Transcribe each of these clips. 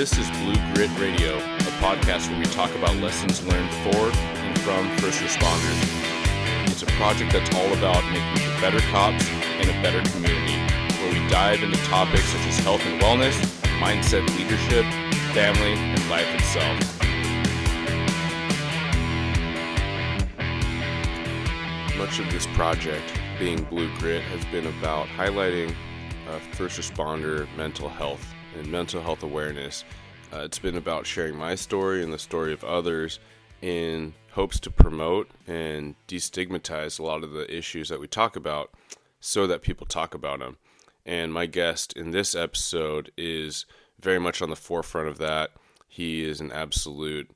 This is Blue Grit Radio, a podcast where we talk about lessons learned for and from first responders. It's a project that's all about making better cops and a better community, where we dive into topics such as health and wellness, mindset, leadership, family, and life itself. Much of this project, being Blue Grit, has been about highlighting first responder mental health and mental health awareness. It's been about sharing my story and the story of others in hopes to promote and destigmatize a lot of the issues that we talk about so that people talk about them. And my guest in this episode is very much on the forefront of that. He is an absolute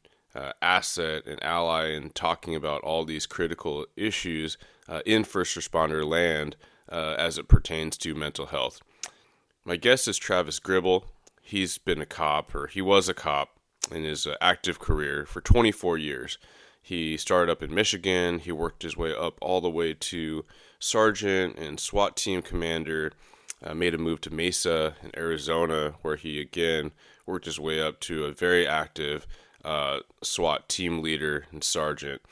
asset and ally in talking about all these critical issues in first responder land as it pertains to mental health. My guest is Travis Gribble. He's been a cop, or he was a cop in his active career for 24 years. He started up in Michigan. He worked his way up all the way to sergeant and SWAT team commander, made a move to Mesa in Arizona, where he again worked his way up to a very active SWAT team leader and sergeant.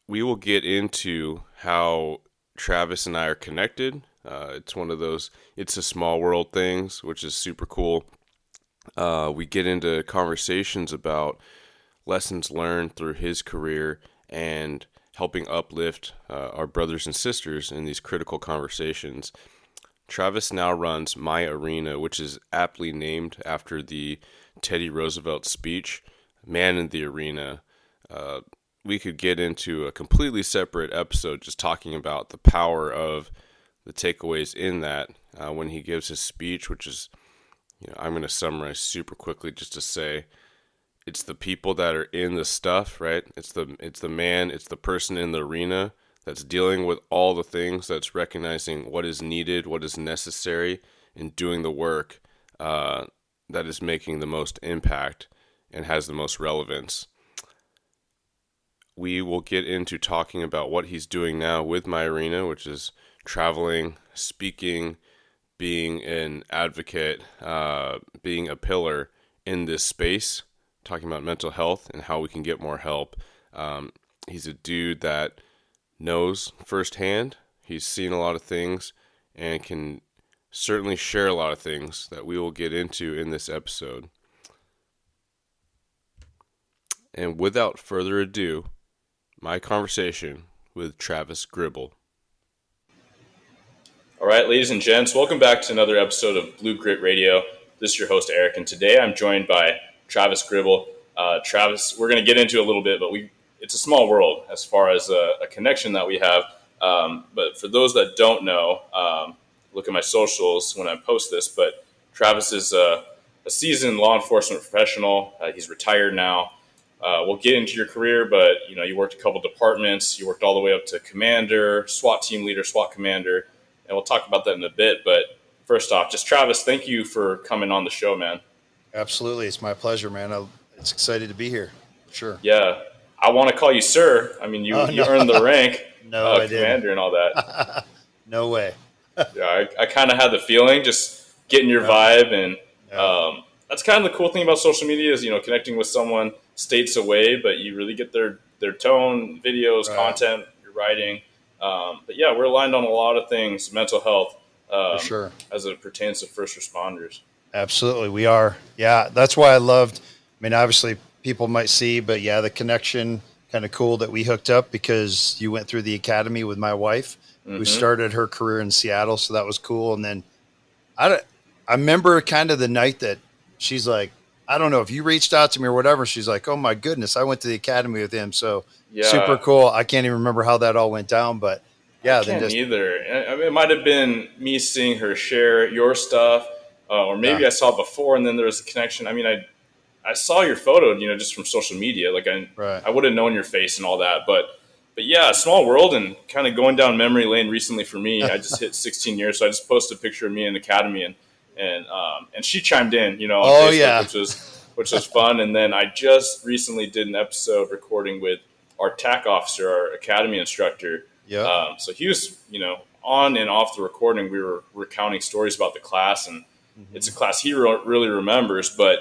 We will get into how Travis and I are connected. It's one of those it's a small world things, which is super cool. We get into conversations about lessons learned through his career and helping uplift our brothers and sisters in these critical conversations. Travis now runs My Arena, which is aptly named after the Teddy Roosevelt speech, Man in the Arena. We could get into a completely separate episode just talking about the power of the takeaways in that when he gives his speech, which is, I'm going to summarize super quickly just to say it's the people that are in the stuff, right? It's the man, it's the person in the arena that's dealing with all the things, that's recognizing what is needed, what is necessary, and doing the work that is making the most impact and has the most relevance. We will get into talking about what he's doing now with My Arena, which is traveling, speaking, being an advocate, being a pillar in this space, talking about mental health and how we can get more help. He's a dude that knows firsthand. He's seen a lot of things and can certainly share a lot of things that we will get into in this episode. And without further ado, my conversation with Travis Gribble. All right, ladies and gents, welcome back to another episode of Blue Grit Radio. This is your host, Eric, and today I'm joined by Travis Gribble. Travis, we're going to get into a little bit, but it's a small world as far as a connection that we have. But for those that don't know, look at my socials when I post this, but Travis is a seasoned law enforcement professional. He's retired now. We'll get into your career, but you worked a couple departments. You worked all the way up to commander, SWAT team leader, SWAT commander, and we'll talk about that in a bit. But first off, just Travis, thank you for coming on the show, man. Absolutely. It's my pleasure, man. It's excited to be here. Sure. Yeah. I want to call you sir. I mean, you earned the rank I commander didn't. And all that. No way. Yeah, I kind of had the feeling, just getting your vibe. And that's kind of the cool thing about social media is, connecting with someone states away, but you really get their tone, videos, content, your writing. But yeah, we're aligned on a lot of things, mental health, For sure. as it pertains to first responders. Absolutely. We are. Yeah. That's why I loved, obviously people might see, but yeah, the connection, kind of cool that we hooked up because you went through the academy with my wife who started her career in Seattle. So that was cool. And then I remember kind of the night that she's like, I don't know if you reached out to me or whatever. She's like, oh my goodness, I went to the academy with him. So super cool. I can't even remember how that all went down, but yeah. I can't either. I mean, it might've been me seeing her share your stuff, or maybe I saw it before and then there was a connection. I mean, I saw your photo, just from social media. Like I would have known your face and all that, but yeah, small world and kind of going down memory lane recently for me. I just hit 16 years. So I just posted a picture of me in the academy and she chimed in, on Facebook, which was fun. And then I just recently did an episode recording with our TAC officer, our academy instructor. Yeah. So he was, on and off the recording, we were recounting stories about the class, and it's a class he really remembers. But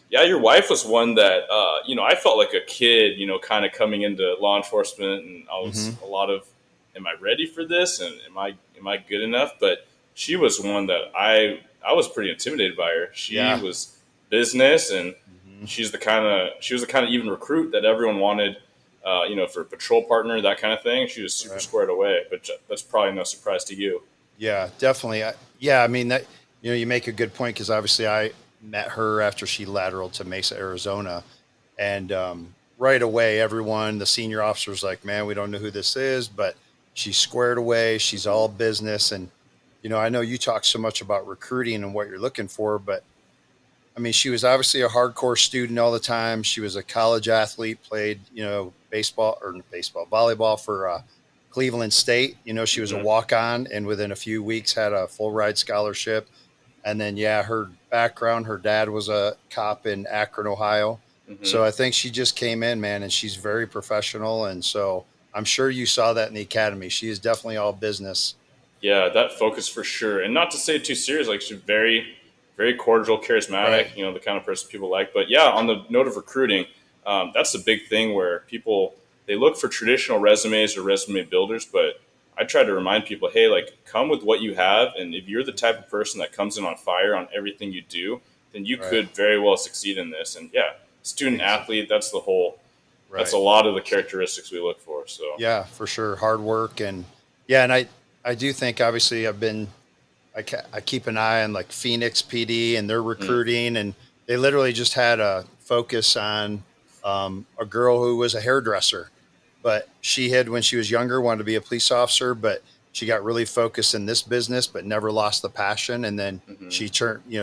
yeah, your wife was one that I felt like a kid, kind of coming into law enforcement, and I was a lot of, am I ready for this, and am I good enough? But she was one that I was pretty intimidated by her. She Yeah. was business, and Hmm. she was the kind of even recruit that everyone wanted, for a patrol partner, that kind of thing. She was super Right. squared away, but that's probably no surprise to you. Yeah, definitely. Yeah, I mean that you make a good point because obviously I met her after she lateraled to Mesa, Arizona, and right away everyone, the senior officers, like, man, we don't know who this is, but she's squared away. She's all business, and I know you talk so much about recruiting and what you're looking for, but I mean, she was obviously a hardcore student all the time. She was a college athlete, played, volleyball for Cleveland State. She was a Hmm. walk on and within a few weeks had a full ride scholarship. And then, yeah, her background, her dad was a cop in Akron, Ohio. Hmm. So I think she just came in, man, and she's very professional. And so I'm sure you saw that in the academy. She is definitely all business. Yeah, that focus for sure, and not to say it too serious. Like, she's very, very cordial, Right. charismatic. The kind of person people like. But yeah, on the note of recruiting, that's the big thing where people, they look for traditional resumes or resume builders. But I try to remind people, hey, like, come with what you have, and if you're the type of person that comes in on fire on everything you do, then you Right. could very well succeed in this. And yeah, student Ex- athlete, that's the whole. That's a Right. lot of the characteristics we look for. So. Yeah, for sure. Hard work. And yeah, and I do think obviously I keep an eye on like Phoenix PD and their Mm, recruiting, and they literally just had a focus on a girl who was a hairdresser, but she had, when she was younger, wanted to be a police officer, but she got really focused in this business, but never lost the passion. And then mhm. she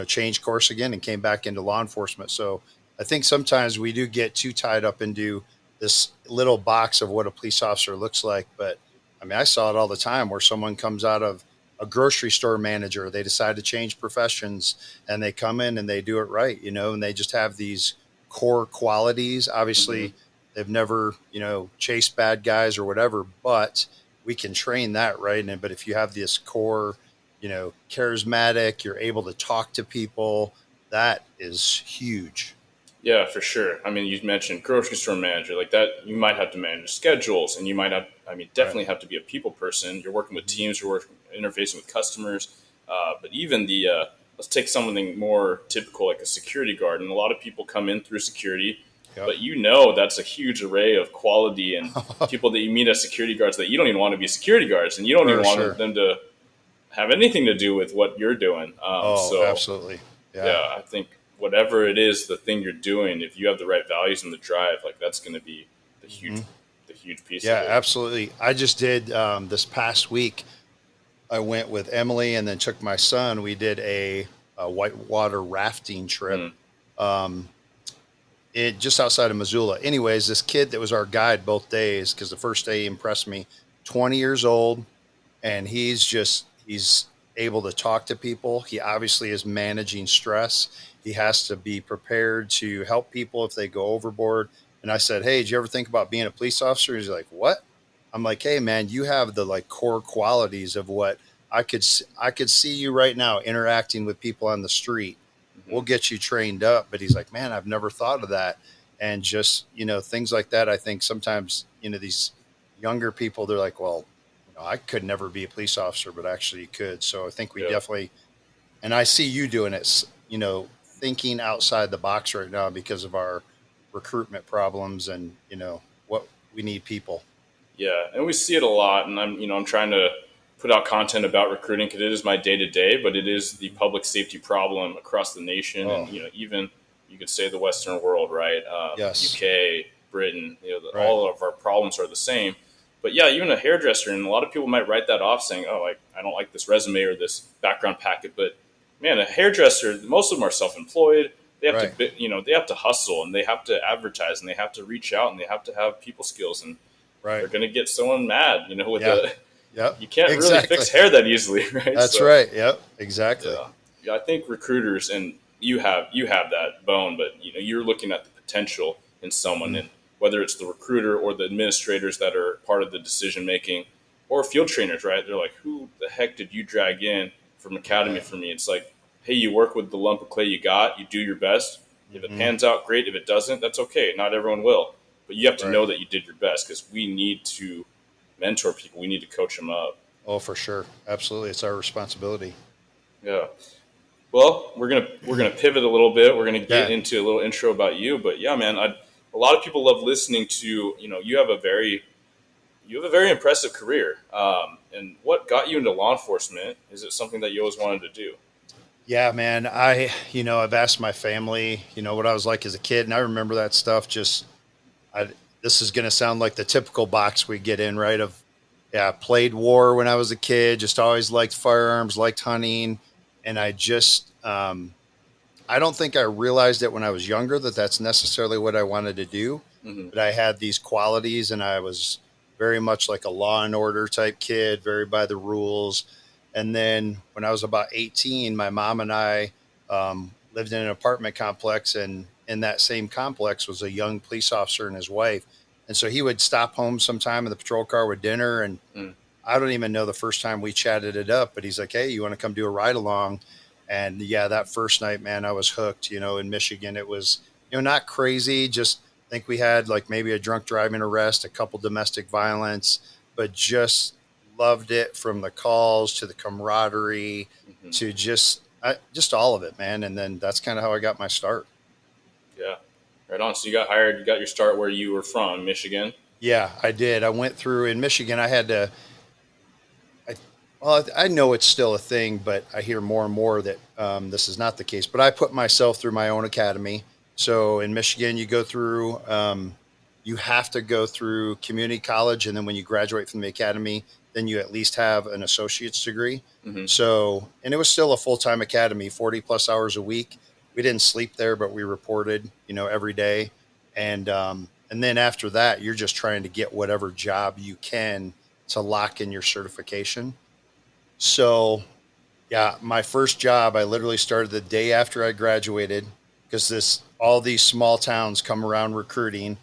changed course again and came back into law enforcement. So I think sometimes we do get too tied up into this little box of what a police officer looks like. But I mean, I saw it all the time where someone comes out of a grocery store manager, they decide to change professions and they come in and they do it right, and they just have these core qualities. Hmm. Obviously, they've never, chased bad guys or whatever, but we can train that, right? But if you have this core, charismatic, you're able to talk to people, that is huge. Yeah, for sure. I mean, you mentioned grocery store manager like that. You might have to manage schedules, and you might have. I mean, Right. definitely have to be a people person. You're working with Hmm. teams. You're working, interfacing with customers. But even the let's take something more typical like a security guard, and a lot of people come in through security, Yep. but that's a huge array of quality and people that you meet as security guards that you don't even want to be security guards, and you don't even For want sure. them to have anything to do with what you're doing. Oh, So absolutely. Yeah. yeah, I think whatever it is, the thing you're doing, if you have the right values and the drive, like that's going to be the Hmm. huge, the huge piece of Yeah, it. absolutely. I just did this past week. I went with Emily and then took my son. We did a whitewater rafting trip, Mm, um, it just outside of Missoula. Anyways, this kid that was our guide both days, because the first day he impressed me. 20 years old, and he's able to talk to people. He obviously is managing stress. He has to be prepared to help people if they go overboard. And I said, "Hey, did you ever think about being a police officer?" He's like, "What?" I'm like, "Hey, man, you have the like core qualities of what I could see you right now interacting with people on the street. hmm. We'll get you trained up." But he's like, "Man, I've never thought of that." And just, things like that. I think sometimes, these younger people, they're like, "Well, I could never be a police officer, but actually you could." So I think we Yeah, definitely, and I see you doing it, thinking outside the box right now because of our recruitment problems and, what we need people. yeah, and we see it a lot. And I'm trying to put out content about recruiting because it is my day to day, but it is the public safety problem across the nation, and Oh, even you could say the Western world, right? yes. UK, Britain, Right. all of our problems are the same. But yeah, even a hairdresser, and a lot of people might write that off, saying, "Oh, like I don't like this resume or this background packet." But man, a hairdresser, most of them are self-employed. They have Right. to, they have to hustle, and they have to advertise, and they have to reach out, and they have to have people skills, and Right. they're going to get someone mad, with Yeah. a, Yep. you can't really Exactly. fix hair that easily, right? That's So right. Yep. Exactly. yeah, yeah, I think recruiters, and you have that bone, but you're looking at the potential in someone, Mhm. and whether it's the recruiter or the administrators that are part of the decision making, or field trainers, right? They're like, who the heck did you drag in from academy Right. for me? It's like hey, you work with the lump of clay you got, you do your best. If it Hmm. pans out, great. If it doesn't, that's okay. Not everyone will. But you have to Right. know that you did your best, because we need to mentor people. We need to coach them up. Oh, for sure. Absolutely. It's our responsibility. Yeah. Well, we're gonna pivot a little bit. We're gonna get Yeah. into a little intro about you. But yeah, man, a lot of people love listening to, you have a very impressive career. And what got you into law enforcement? Is it something that you always wanted to do? Yeah, man. I've asked my family, what I was like as a kid, and I remember that stuff. I, this is going to sound like the typical box we get in, right? Yeah, played war when I was a kid, just always liked firearms, liked hunting. And I don't think I realized it when I was younger that that's necessarily what I wanted to do, Hmm. but I had these qualities and I was very much like a law and order type kid, very by the rules. And then when I was about 18, my mom and I lived in an apartment complex, and in that same complex was a young police officer and his wife. And so he would stop home sometime in the patrol car with dinner. And Mm. I don't even know the first time we chatted it up, but he's like, "Hey, you want to come do a ride along?" And yeah, that first night, man, I was hooked. In Michigan, it was, not crazy. Just think we had like maybe a drunk driving arrest, a couple domestic violence, but just loved it from the calls to the camaraderie Hmm. to just all of it, man. And then that's kind of how I got my start. Yeah. Right on. So you got hired. You got your start where you were from, Michigan. Yeah, I did. I went through in Michigan. I had to I, well, I know it's still a thing, but I hear more and more that this is not the case. But I put myself through my own academy. So in Michigan, you have to go through community college, and then when you graduate from the academy, then you at least have an associate's degree. Hmm. So, and it was still a full time academy, 40 plus hours a week. We didn't sleep there, but we reported, every day. And then after that, you're just trying to get whatever job you can to lock in your certification. So, yeah, my first job, I literally started the day after I graduated because this all these small towns come around recruiting,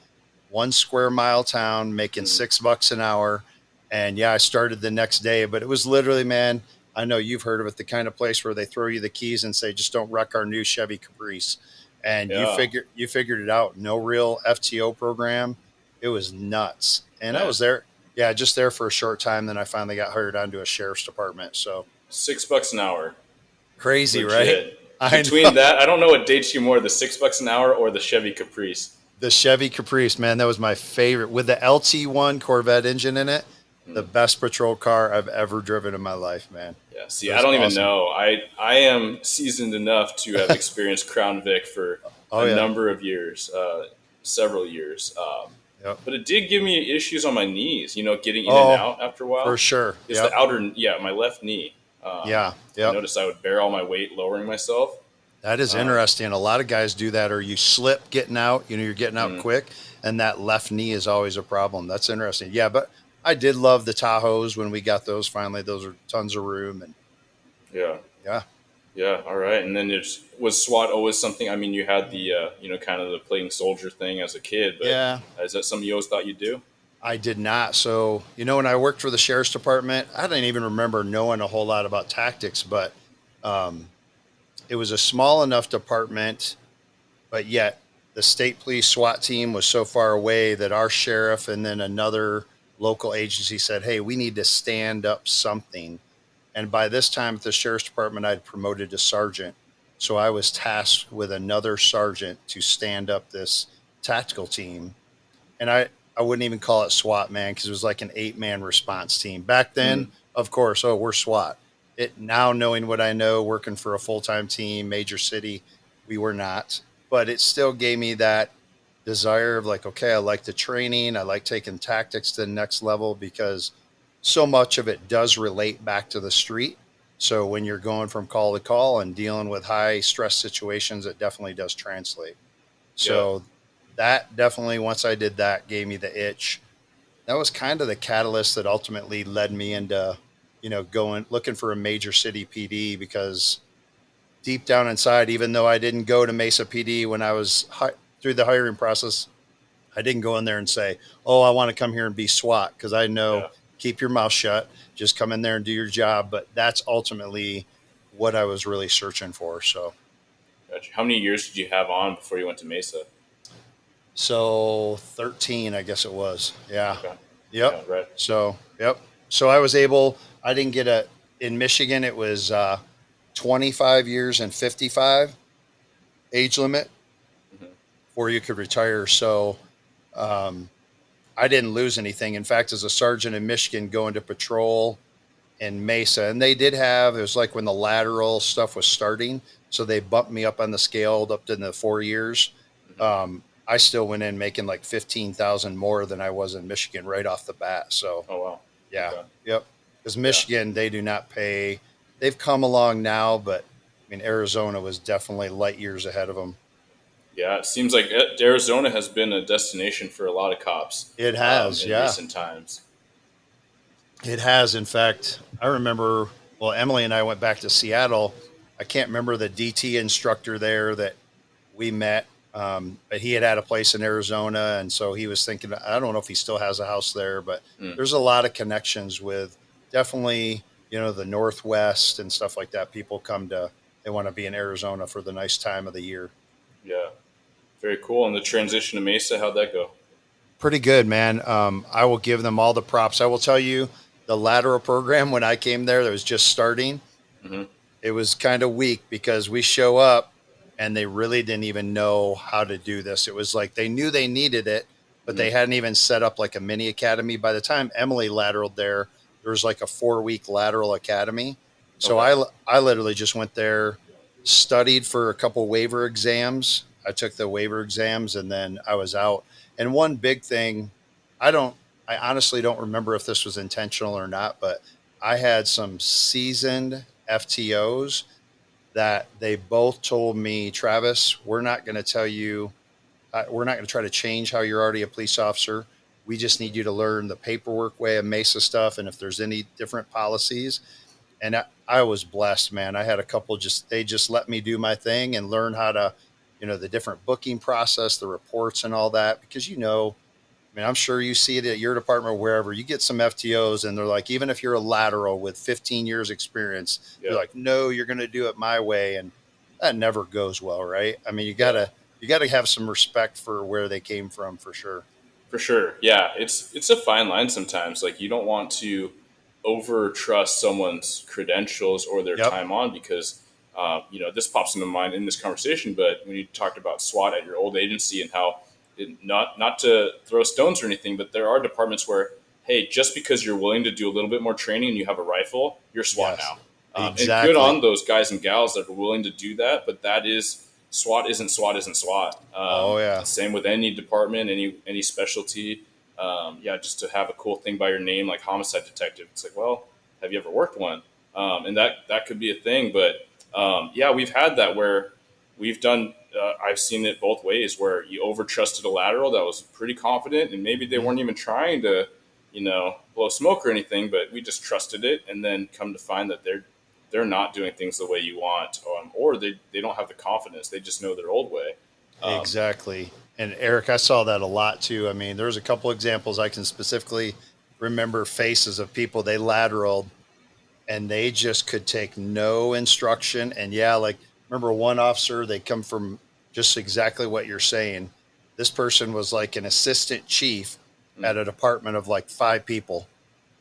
1 square mile town making Hmm. $6 an hour. And yeah, I started the next day, but it was literally, man, I know you've heard of it, the kind of place where they throw you the keys and say, just don't wreck our new Chevy Caprice. And Yeah, you figured it out. No real FTO program. It was nuts. And I man. was there, yeah, just there for a short time. Then I finally got hired onto a sheriff's department. So $6 an hour. crazy, right? Legit. I know. Between that, I don't know what dates you more, the $6 an hour or the Chevy Caprice. The Chevy Caprice, man, that was my favorite with the LT1 Corvette engine in it. The Mm. best patrol car I've ever driven in my life, man. Yeah. It See, I was don't even awesome. know. I am seasoned enough to have experienced Crown Vic for Oh a yeah. number of years, several years. Yep. But it did give me issues on my knees. Getting in and Oh, out after a for while. sure. It's the Yep. outer, yeah, my left knee. Yeah. I Yep. noticed I would bear all my weight lowering myself. That is Um, interesting. A lot of guys do that, or you slip getting out. You're getting out mm, quick, and that left knee is always a problem. That's interesting. Yeah, but I did love the Tahoes when we got those. Finally, those are tons of room, and yeah. yeah, Yeah, all right. And then was SWAT always something? I mean, you had the kind of the playing soldier thing as a kid, but yeah. is that something you always thought you'd do? I did not. So, when I worked for the sheriff's department, I didn't even remember knowing a whole lot about tactics, but um, it was a small enough department, but yet the state police SWAT team was so far away that our sheriff and then another local agency said, "Hey, we need to stand up something." And by this time at the sheriff's department, I'd promoted to sergeant. So I was tasked with another sergeant to stand up this tactical team. And I wouldn't even call it SWAT, man, because it was like an 8-man response team. Back then, Mm, of course, oh, we're SWAT. It now knowing what I know, working for a full-time team, major city, we were not. But it still gave me that desire of like, okay, I like the training, I like taking tactics to the next level because so much of it does relate back to the street. So when you're going from call to call and dealing with high stress situations, it definitely does translate. yeah, So that definitely, once I did that, gave me the itch. That was kind of the catalyst that ultimately led me into, going looking for a major city PD because deep down inside, even though I didn't go to Mesa PD when I was through the hiring process, I didn't go in there and say, "Oh, I want to come here and be SWAT," because I know yeah, keep your mouth shut, just come in there and do your job. But that's ultimately what I was really searching for. So, Gotcha. How many years did you have on before you went to Mesa? so 13, I guess it was. Yeah. Okay. Yep. Yeah, right. So, yep. So I was able, I didn't get in Michigan, it was 25 years and 55 age limit Hmm. before you could retire. So, um, I didn't lose anything. In fact, as a sergeant in Michigan going to patrol in Mesa, and they did have, it was like when the lateral stuff was starting. So they bumped me up on the scale up to the 4 years. Hmm. I still went in making like 15,000 more than I was in Michigan right off the bat. So Oh wow. yeah, Okay. yep. Because Yeah. Michigan, they do not pay. They've come along now, but I mean, Arizona was definitely light years ahead of them. Yeah, it seems like Arizona has been a destination for a lot of cops It has, in yeah. recent times. It has. In fact, I remember, well, Emily and I went back to Seattle. I can't remember the DT instructor there that we met, but he had a place in Arizona. And so he was thinking, I don't know if he still has a house there, but Mm, there's a lot of connections with definitely, the Northwest and stuff like that. People come to, they want to be in Arizona for the nice time of the year. yeah, very cool. And the transition to Mesa, how'd that go? Pretty good, man. I will give them all the props. I will tell you the lateral program when I came there that was just starting. Hmm. It was kind of weak because we show up and they really didn't even know how to do this. It was like they knew they needed it, but Hmm. they hadn't even set up like a mini academy. By the time Emily lateraled there was like a 4 week lateral academy. So Okay. I literally just went there, studied for a couple waiver exams. I took the waiver exams and then I was out. And one big thing, I don't, I honestly don't remember if this was intentional or not, but I had some seasoned FTOs that they both told me, Travis, we're not going to tell you, we're not going to try to change how you're already a police officer. We just need you to learn the paperwork way of Mesa stuff. And if there's any different policies, and I was blessed, man. I had a couple they just let me do my thing and learn how to, the different booking process, the reports and all that, because, I mean, I'm sure you see it at your department or wherever. You get some FTOs and they're like, even if you're a lateral with 15 years experience, they're Yeah. like, no, you're going to do it my way. And that never goes well, right? I mean, Yeah. you gotta have some respect for where they came from for sure. For sure. Yeah, it's a fine line sometimes. Like you don't want to over trust someone's credentials or their Yep. time on because this pops into mind in this conversation. But when you talked about SWAT at your old agency and how not to throw stones or anything, but there are departments where hey, just because you're willing to do a little bit more training and you have a rifle, you're SWAT Yes. now. And good Exactly. on those guys and gals that are willing to do that. But that is SWAT isn't SWAT isn't SWAT. Oh yeah. Same with any department, any specialty. Yeah, just to have a cool thing by your name like homicide detective. It's like, well, have you ever worked one? And that could be a thing. But yeah, we've had that where we've done. I've seen it both ways where you over trusted a lateral that was pretty confident, and maybe they Mhm. weren't even trying to, blow smoke or anything, but we just trusted it, and then come to find that they're not doing things the way you want, or they don't have the confidence. They just know their old way. Um, Exactly. And Eric, I saw that a lot too. I mean, there's a couple examples I can specifically remember faces of people they lateraled and they just could take no instruction. And yeah, like remember one officer, they come from just exactly what you're saying. This person was like an assistant chief mm, at a department of like 5 people.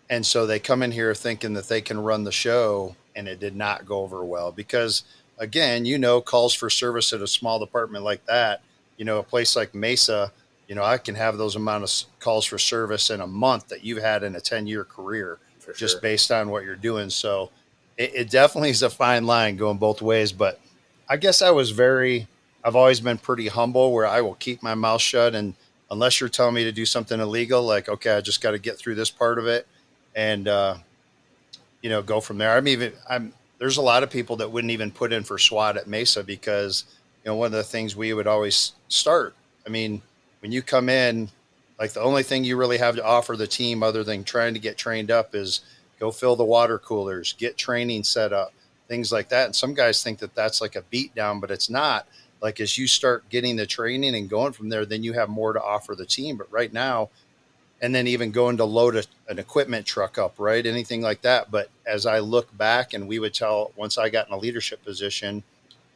And so they come in here thinking that they can run the show, and it did not go over well because, again, calls for service at a small department like that, a place like Mesa, I can have those amount of calls for service in a month that you've had in a 10-year career for just sure. based on what you're doing. So it definitely is a fine line going both ways. But I guess I've always been pretty humble where I will keep my mouth shut. And unless you're telling me to do something illegal, like, okay, I just got to get through this part of it and go from there. There's a lot of people that wouldn't even put in for SWAT at Mesa because one of the things we would always start. I mean, when you come in, like the only thing you really have to offer the team other than trying to get trained up is go fill the water coolers, get training set up, things like that. And some guys think that that's like a beat down, but it's not. Like as you start getting the training and going from there, then you have more to offer the team. But right now, and then even going to load an equipment truck up, right? Anything like that. But as I look back, and we would tell, once I got in a leadership position,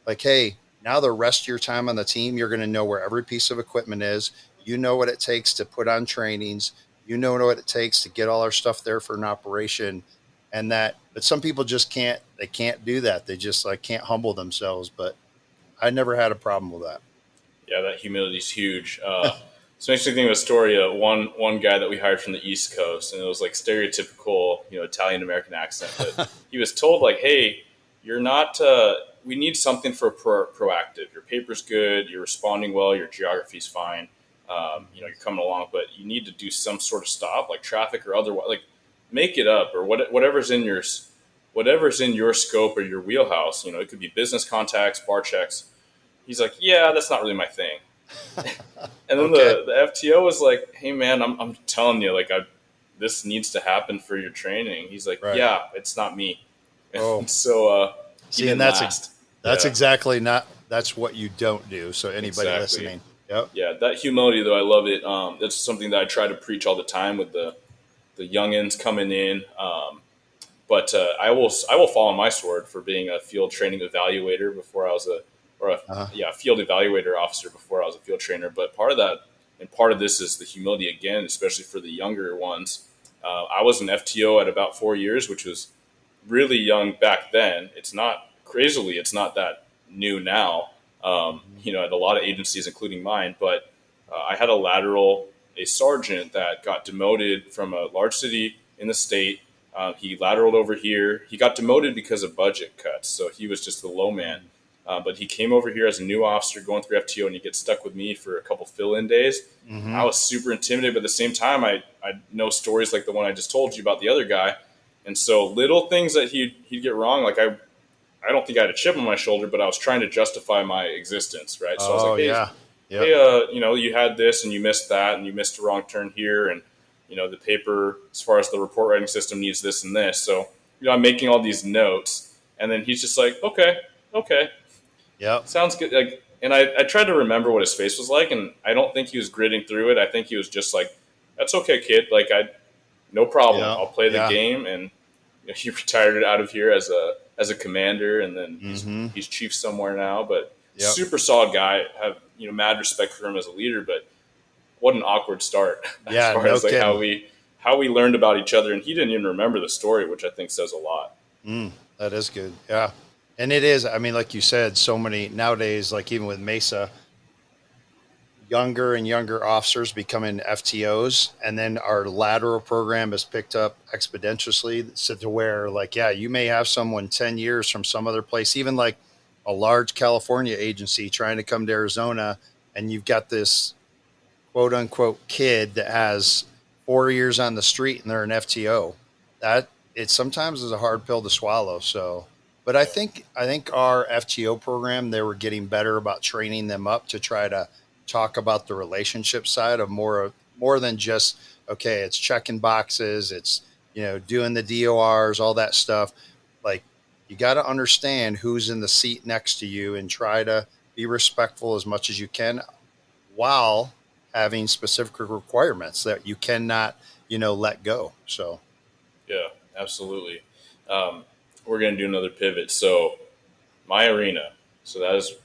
like, hey, now the rest of your time on the team, you're going to know where every piece of equipment is. You know what it takes to put on trainings. You know what it takes to get all our stuff there for an operation. And that, but some people just they can't do that. They just like can't humble themselves. But I never had a problem with that. Yeah, that humility is huge. So it makes me think of a story of one guy that we hired from the East Coast, and it was like stereotypical, Italian American accent. But he was told like, "Hey, you're not. We need something for proactive. Your paper's good. You're responding well. Your geography's fine. You're coming along, but you need to do some sort of stop, like traffic or otherwise. Like, make it up or whatever's in your scope or your wheelhouse. It could be business contacts, bar checks." He's like, "Yeah, that's not really my thing." And then Okay. the FTO was like, "Hey man, I'm telling you, like, this needs to happen for your training." He's like, Right. "Yeah, it's not me." Oh, And so he see, and didn't last. that's Yeah, exactly not, that's what you don't do. So anybody exactly. listening, yep. Yeah, that humility though, I love it. That's something that I try to preach all the time with the youngins coming in. But I will fall on my sword for being a field training evaluator before I was Uh, field evaluator officer before I was a field trainer. But part of that and part of this is the humility again, especially for the younger ones. I was an FTO at about 4 years, which was really young back then. It's not that new now. At a lot of agencies, including mine. But I had a sergeant that got demoted from a large city in the state. He lateraled over here. He got demoted because of budget cuts, so he was just the low man. But he came over here as a new officer going through FTO, and he gets stuck with me for a couple fill-in days. mm-hmm. I was super intimidated, but at the same time, I know stories like the one I just told you about the other guy, and so little things that he'd get wrong. Like I don't think I had a chip on my shoulder, but I was trying to justify my existence, right? So I was Oh like, hey, yeah. Yep. hey, you had this and you missed that and you missed a wrong turn here. And, the paper, as far as the report writing system, needs this and this. So, I'm making all these notes. And then he's just like, okay, Yep. sounds good. Like, and I tried to remember what his face was like. And I don't think he was gritting through it. I think he was just like, that's okay, kid. Like, no problem. Yeah. I'll play the Yeah. game. And he retired it out of here as a commander. And then Mm-hmm. he's chief somewhere now. But Yep. super solid guy. Have, mad respect for him as a leader. But what an awkward start as Yeah. far No as like kidding. how we learned about each other, and he didn't even remember the story, which I think says a lot. That is good. Yeah. And it is, I mean, like you said, so many nowadays, like even with Mesa, younger and younger officers becoming FTOs, and then our lateral program has picked up exponentially, so to where, like, yeah, you may have someone 10 years from some other place, even like a large California agency trying to come to Arizona, and you've got this quote unquote kid that has 4 years on the street and they're an FTO. That it sometimes is a hard pill to swallow. So, but I think our FTO program, they were getting better about training them up to try to talk about the relationship side of more than just, okay, it's checking boxes, it's doing the DORs, all that stuff. Like, you got to understand who's in the seat next to you and try to be respectful as much as you can, while having specific requirements that you cannot, let go. So, Yeah, absolutely. Um, we're going to do another pivot. So my arena. So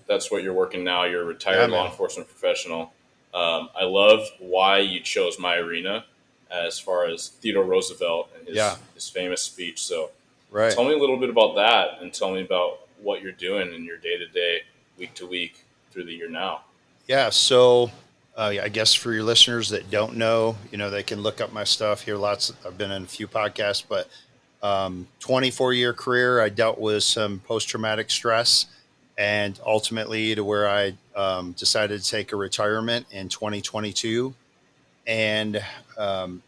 that's what you're working now. You're a yeah, retired law man. enforcement professional. I love why you chose my arena as far as Theodore Roosevelt and Yeah, his famous speech. So right. tell me a little bit about that, and tell me about what you're doing in your day to day, week to week, through the year now. Yeah. So, yeah, I guess for your listeners that don't know, they can look up my stuff here. I've been in a few podcasts, but 24-year career, I dealt with some post traumatic stress, and ultimately to where I decided to take a retirement in 2022. And, um,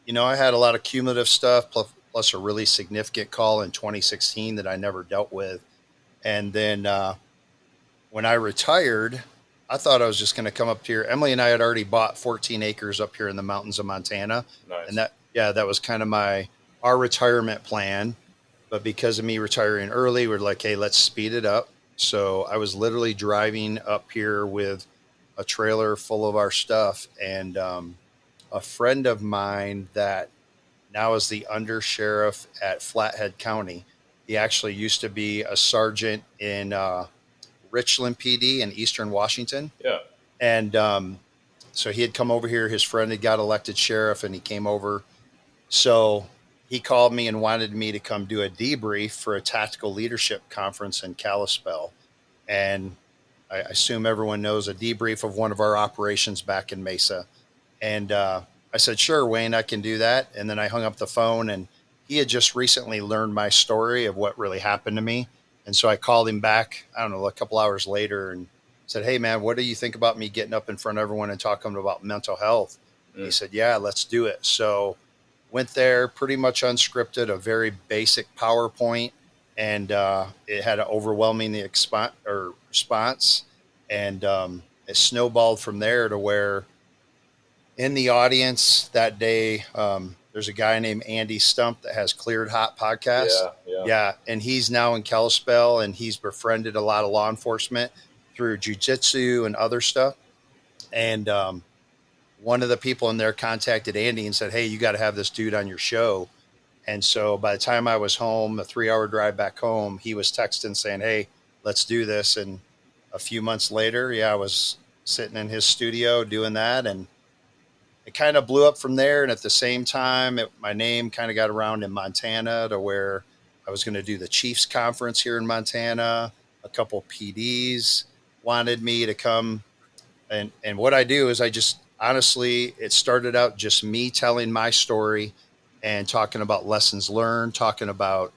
I had a lot of cumulative stuff, plus a really significant call in 2016 that I never dealt with. And then when I retired, I thought I was just going to come up here. Emily and I had already bought 14 acres up here in the mountains of Montana, and Nice. that was kind of our retirement plan. But because of me retiring early, we're like, hey, let's speed it up. So I was literally driving up here with a trailer full of our stuff, and a friend of mine that now is the undersheriff at Flathead County. He actually used to be a sergeant in Richland PD in Eastern Washington. Yeah. And so he had come over here. His friend had got elected sheriff, and he came over. So he called me and wanted me to come do a debrief for a tactical leadership conference in Kalispell. And I assume everyone knows a debrief of one of our operations back in Mesa. And I said, sure, Wayne, I can do that. And then I hung up the phone, and he had just recently learned my story of what really happened to me. And so I called him back, I don't know, a couple hours later and said, hey, man, what do you think about me getting up in front of everyone and talking about mental health? Mm. He said, yeah, let's do it. So went there pretty much unscripted, a very basic PowerPoint, and it had an overwhelming response. And it snowballed from there to where in the audience that day, there's a guy named Andy Stump that has Cleared Hot podcast. Yeah. And he's now in Kalispell, and he's befriended a lot of law enforcement through jujitsu and other stuff. And one of the people in there contacted Andy and said, hey, you got to have this dude on your show. And so by the time I was home, a 3-hour drive back home, he was texting saying, hey, let's do this. And a few months later, I was sitting in his studio doing that. And it kind of blew up from there. And at the same time, my name kind of got around in Montana to where I was going to do the Chiefs conference here in Montana. A couple PDs wanted me to come. And what I do is I just, honestly, it started out just me telling my story and talking about lessons learned, talking about,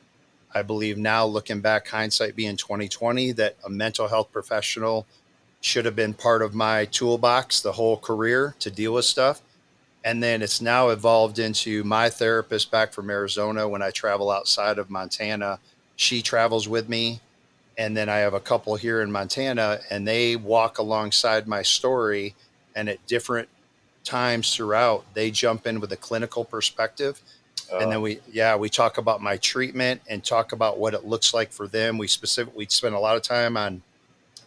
I believe now looking back, hindsight being 2020, that a mental health professional should have been part of my toolbox the whole career to deal with stuff. And then it's now evolved into my therapist back from Arizona. When I travel outside of Montana, she travels with me. And then I have a couple here in Montana, and they walk alongside my story. And at different times throughout, they jump in with a clinical perspective. And then we talk about my treatment and talk about what it looks like for them. We spend a lot of time on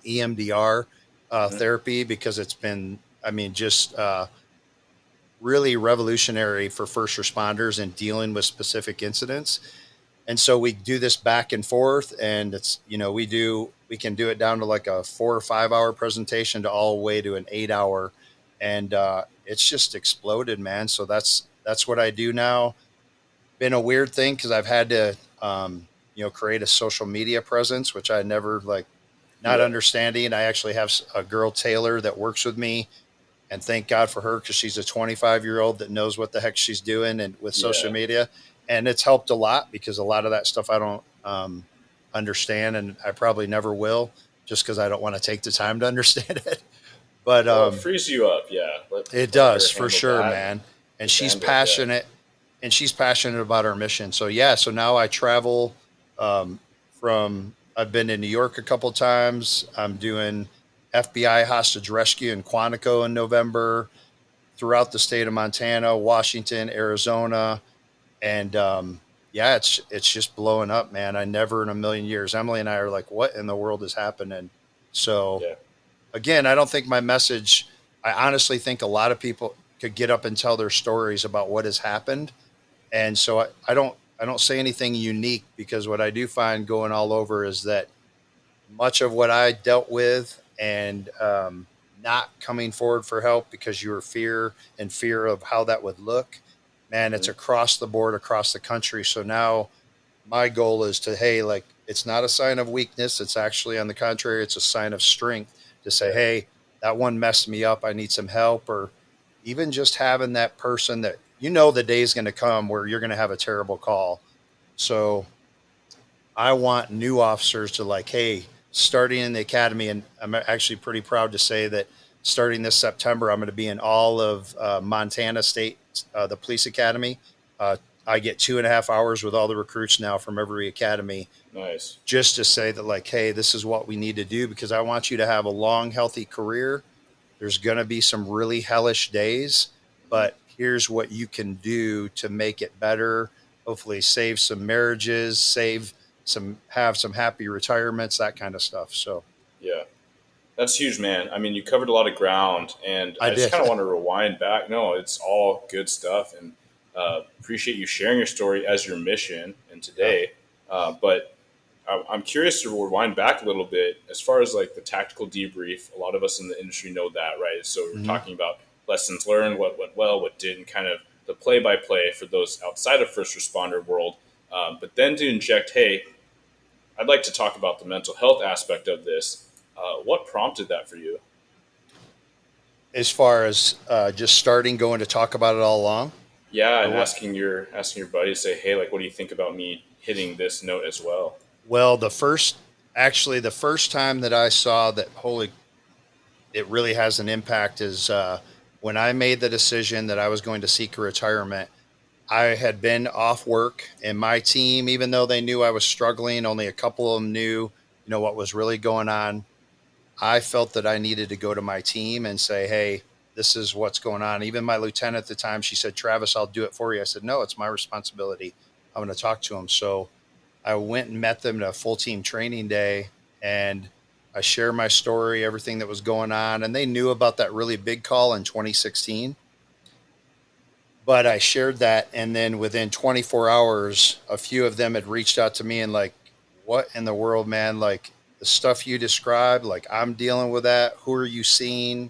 EMDR therapy, because it's been, really revolutionary for first responders in dealing with specific incidents. And so we do this back and forth, and it's, we can do it down to like a 4 or 5 hour presentation to all the way to an 8 hour. And it's just exploded, man. So that's what I do now. Been a weird thing, because I've had to, create a social media presence, which I never understanding. I actually have a girl, Taylor, that works with me, and thank God for her, because she's a 25-year-old that knows what the heck she's doing and with social media. And it's helped a lot, because a lot of that stuff I don't understand, and I probably never will, just because I don't want to take the time to understand it. But it frees you up. Yeah. It does, for sure, man. And she's passionate. And she's passionate about our mission. So so now I travel I've been in New York a couple of times. I'm doing FBI hostage rescue in Quantico in November, throughout the state of Montana, Washington, Arizona. And it's just blowing up, man. I never in a million years. Emily and I are like, what in the world is happening? So again, I don't think my message, I honestly think a lot of people could get up and tell their stories about what has happened. And so I don't say anything unique, because what I do find going all over is that much of what I dealt with, and not coming forward for help because you were fear of how that would look, man, it's across the board, across the country. So now my goal is to, hey, it's not a sign of weakness. It's actually, on the contrary, it's a sign of strength to say, hey, that one messed me up. I need some help. Or even just having that person that, the day is going to come where you're going to have a terrible call. So I want new officers to hey, starting in the academy, and I'm actually pretty proud to say that starting this September, I'm going to be in all of Montana State, the police academy. I get 2.5 hours with all the recruits now from every academy. Nice. Just to say that hey, this is what we need to do, because I want you to have a long, healthy career. There's going to be some really hellish days, but here's what you can do to make it better. Hopefully save some marriages, have some happy retirements, that kind of stuff. So, That's huge, man. I mean, you covered a lot of ground, and I I just did. kind of want to rewind back. No, it's all good stuff, and appreciate you sharing your story as your mission and Yeah. today. But I'm curious to rewind back a little bit as far as like the tactical debrief. A lot of us in the industry know that, right? So we're Hmm. talking about lessons learned, what went well, what didn't, kind of the play by play for those outside of first responder world. But then to inject, hey, I'd like to talk about the mental health aspect of this. What prompted that for you? As far as just starting going to talk about it all along, Yeah, or and what? asking your buddy to say, hey, like, what do you think about me hitting this note as well? Well, the first time that I saw that, holy, it really has an impact is when I made the decision that I was going to seek a retirement. I had been off work, and my team, even though they knew I was struggling, only a couple of them knew, what was really going on. I felt that I needed to go to my team and say, "Hey, this is what's going on." Even my lieutenant at the time, she said, "Travis, I'll do it for you." I said, "No, it's my responsibility. I'm going to talk to him." So I went and met them at a full team training day, and I shared my story, everything that was going on, and they knew about that really big call in 2016. But I shared that, and then within 24 hours, a few of them had reached out to me and like, "What in the world, man? Like the stuff you described, like I'm dealing with that. Who are you seeing?"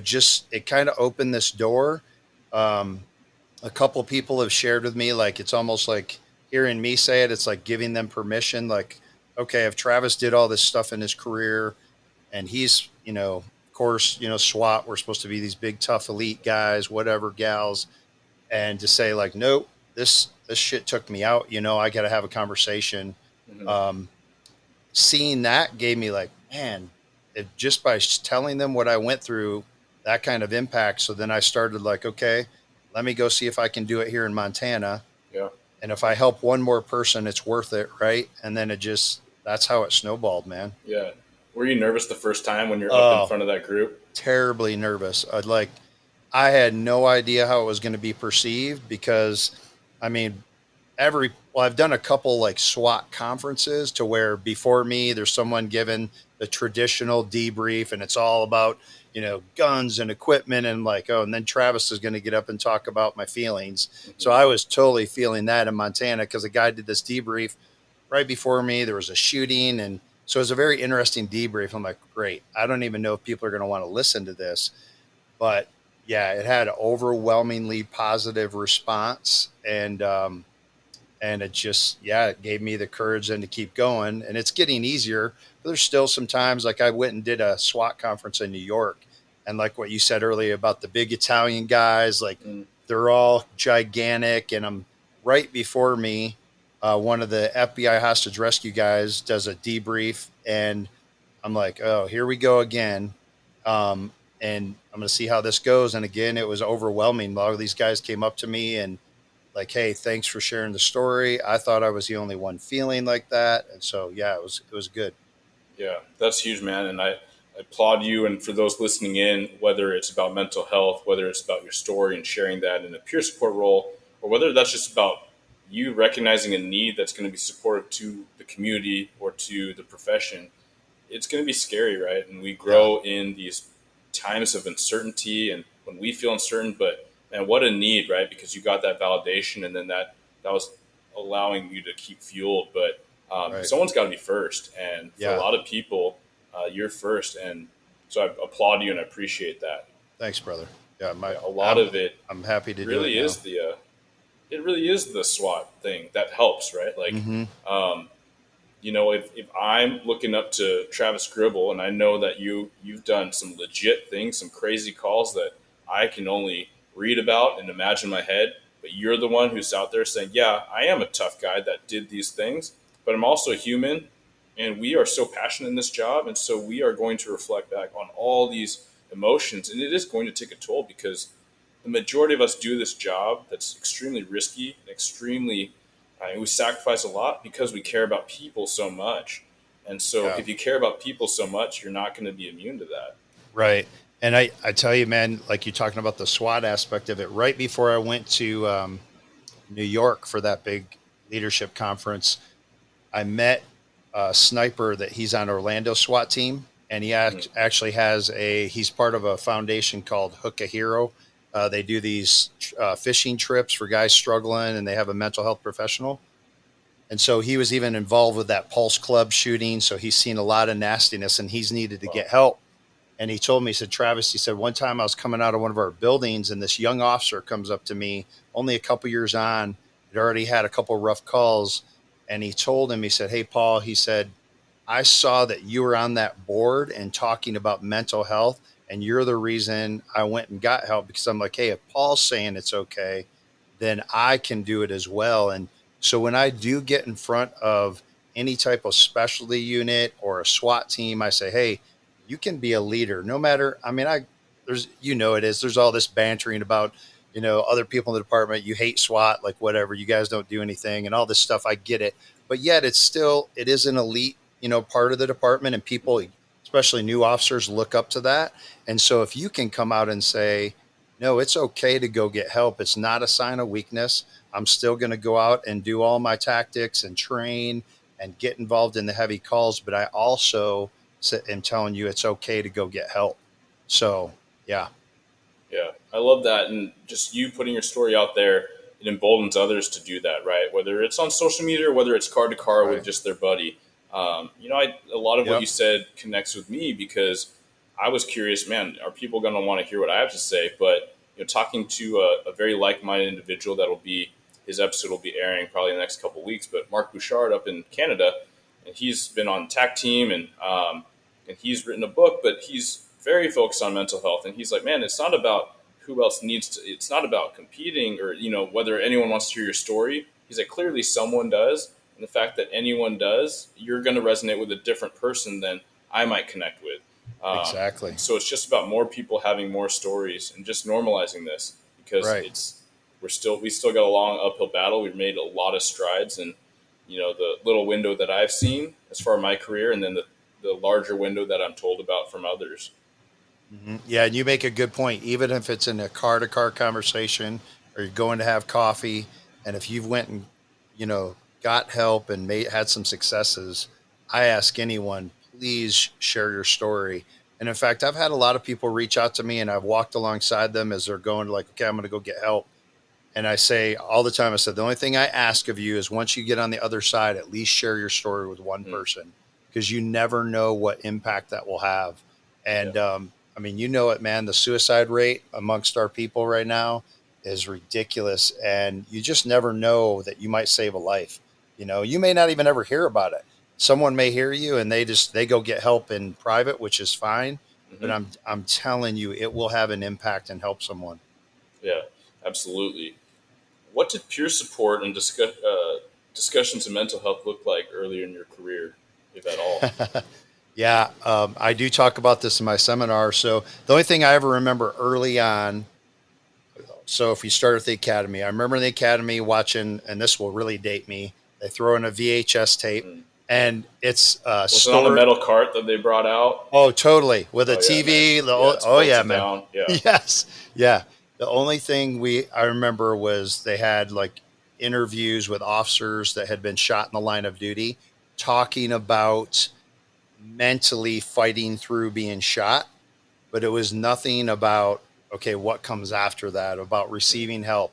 Just it kind of opened this door. Um, a couple people have shared with me, like it's almost like hearing me say it, it's like giving them permission. Like, okay, if Travis did all this stuff in his career, and he's, of course, SWAT, we're supposed to be these big tough elite guys, whatever, gals, and to say like, nope, this shit took me out. I got to have a conversation. Hmm. Um, Seeing that gave me like, man, just by telling them what I went through, that kind of impact. So then I started like, okay, let me go see if I can do it here in Montana. Yeah. And if I help one more person, it's worth it. Right. And then that's how it snowballed, man. Yeah. Were you nervous the first time when you're up in Oh, front of that group? terribly nervous. I had no idea how it was going to be perceived because, I mean, I've done a couple like SWAT conferences to where before me there's someone giving the traditional debrief, and it's all about guns and equipment, and like, oh, and then Travis is going to get up and talk about my feelings. So Hmm. I was totally feeling that in Montana because a guy did this debrief right before me. There was a shooting, and so it was a very interesting debrief. I'm like, great, I don't even know if people are going to want to listen to this, but yeah, it had overwhelmingly positive response, and it just, yeah, it gave me the courage then to keep going, and it's getting easier. But there's still some times, like I went and did a SWAT conference in New York, and like what you said earlier about the big Italian guys, like Mm. they're all gigantic, and I'm right before me, one of the FBI hostage rescue guys does a debrief, and I'm like, oh, here we go again. And I'm going to see how this goes. And again, it was overwhelming. A lot of these guys came up to me and like, hey, thanks for sharing the story. I thought I was the only one feeling like that. And so, yeah, it was good. Yeah, that's huge, man. And I applaud you. And for those listening in, whether it's about mental health, whether it's about your story and sharing that in a peer support role, or whether that's just about you recognizing a need that's going to be supportive to the community or to the profession, it's going to be scary, right? And we Yeah. grow in these times of uncertainty and when we feel uncertain, but man, what a need, right? Because you got that validation and then that was allowing you to keep fueled. But Right. someone's got to be first. And for a Yeah. lot of people, you're first. And so I applaud you and I appreciate that. Thanks, brother. Yeah. Yeah, a lot of it I'm happy to do it really now. is it really is the SWAT thing that helps, right? Like, Mm-hmm. um, if I'm looking up to Travis Gribble and I know that you've done some legit things, some crazy calls that I can only read about and imagine in my head, but you're the one who's out there saying, "Yeah, I am a tough guy that did these things, but I'm also human, and we are so passionate in this job, and so we are going to reflect back on all these emotions, and it is going to take a toll because the majority of us do this job that's extremely risky, extremely we sacrifice a lot because we care about people so much. And so Yeah. if you care about people so much, you're not going to be immune to that. Right. And I tell you, man, like you're talking about the SWAT aspect of it, right before I went to New York for that big leadership conference, I met a sniper that he's on Orlando SWAT team. and he actually has he's part of a foundation called Hook a Hero. They do these fishing trips for guys struggling, and they have a mental health professional. And so he was even involved with that Pulse Club shooting. So he's seen a lot of nastiness, and he's needed to get help. And he told me, he said, Travis, he said, one time I was coming out of one of our buildings, and this young officer comes up to me, only a couple years on, had already had a couple rough calls. And he told him, he said, hey, Paul, he said, I saw that you were on that board and talking about mental health, and you're the reason I went and got help, because I'm like, hey, if Paul's saying it's okay, then I can do it as well. And so when I do get in front of any type of specialty unit or a SWAT team, I say, hey, you can be a leader no matter. I mean, there's, there's all this bantering about, other people in the department, you hate SWAT, like whatever, you guys don't do anything and all this stuff. I get it. But yet it is an elite, part of the department, and people, especially new officers, look up to that. And so if you can come out and say, no, it's okay to go get help. It's not a sign of weakness. I'm still going to go out and do all my tactics and train and get involved in the heavy calls. But I also am telling you it's okay to go get help. So, yeah. Yeah, I love that. And just you putting your story out there, it emboldens others to do that, right? Whether it's on social media or whether it's car to car with just their buddy. A lot of what you said connects with me, because I was curious, man, are people going to want to hear what I have to say? But, talking to a very like-minded individual his episode will be airing probably in the next couple of weeks, but Mark Bouchard up in Canada, and he's been on TAC team, and he's written a book, but he's very focused on mental health. And he's like, man, it's not about who else it's not about competing or, whether anyone wants to hear your story. He's like, clearly someone does. And the fact that anyone does, you're going to resonate with a different person than I might connect with. Exactly. So it's just about more people having more stories and just normalizing this, because we still got a long uphill battle. We've made a lot of strides, and the little window that I've seen as far as my career, and then the larger window that I'm told about from others. Mm-hmm. Yeah, and you make a good point. Even if it's in a car-to-car conversation, or you're going to have coffee, and if you've went and got help and had some successes, I ask anyone, please share your story. And in fact, I've had a lot of people reach out to me, and I've walked alongside them as they're going, like, okay, I'm going to go get help. And I say all the time, I said, the only thing I ask of you is once you get on the other side, at least share your story with one person, because you never know what impact that will have. And I mean, it, man, the suicide rate amongst our people right now is ridiculous. And you just never know that you might save a life. You may not even ever hear about it. Someone may hear you and they go get help in private, which is fine. Mm-hmm. But I'm telling you, it will have an impact and help someone. Yeah, absolutely. What did peer support and discussions of mental health look like earlier in your career, if at all? Yeah, I do talk about this in my seminar. So the only thing I ever remember early on, so if we start at the academy, I remember in the academy watching, and this will really date me, they throw in a VHS tape, and it's was it on the metal cart that they brought out? Oh, totally. With a TV. Man. Yeah. Yes. Yeah. The only thing I remember was they had like interviews with officers that had been shot in the line of duty, talking about mentally fighting through being shot, but it was nothing about, okay, what comes after that, about receiving help,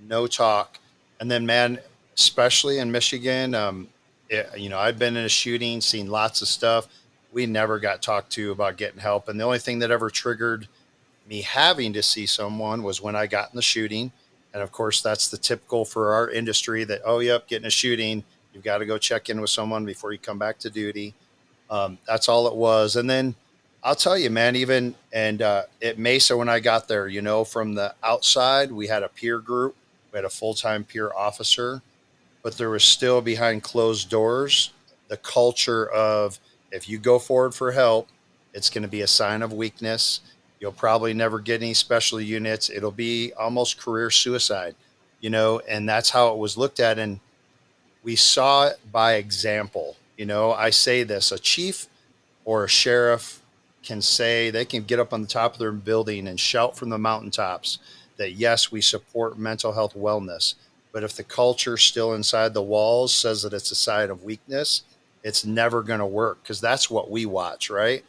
no talk. And then, man, especially in Michigan, I'd been in a shooting, seen lots of stuff. We never got talked to about getting help. And the only thing that ever triggered me having to see someone was when I got in the shooting. And of course, that's the typical for our industry that, oh, yep, getting a shooting, you've got to go check in with someone before you come back to duty. That's all it was. And then I'll tell you, man, at Mesa, when I got there, from the outside, we had a peer group. We had a full-time peer officer, but there was still behind closed doors, the culture of, if you go forward for help, it's going to be a sign of weakness. You'll probably never get any special units. It'll be almost career suicide, and that's how it was looked at. And we saw it by example. I say this, a chief or a sheriff they can get up on the top of their building and shout from the mountaintops that, yes, we support mental health wellness. But if the culture still inside the walls says that it's a sign of weakness, it's never going to work, because that's what we watch, right?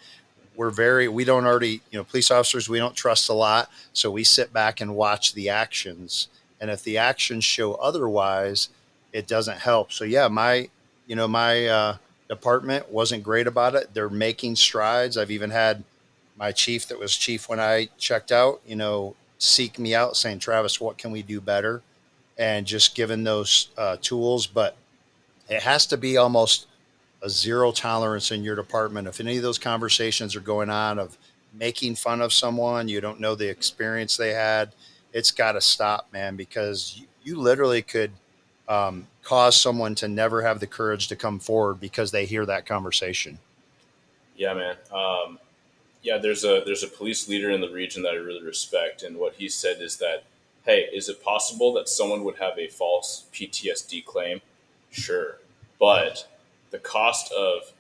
we don't already, police officers, we don't trust a lot. So we sit back and watch the actions. And if the actions show otherwise, it doesn't help. So yeah, my department wasn't great about it. They're making strides. I've even had my chief that was chief when I checked out, seek me out saying, Travis, what can we do better? And just given those tools, but it has to be almost a zero tolerance in your department. If any of those conversations are going on of making fun of someone, you don't know the experience they had, it's got to stop, man, because you literally could cause someone to never have the courage to come forward because they hear that conversation. Yeah, man. Yeah, there's a police leader in the region that I really respect, and what he said is that, hey, is it possible that someone would have a false PTSD claim? Sure, but the cost of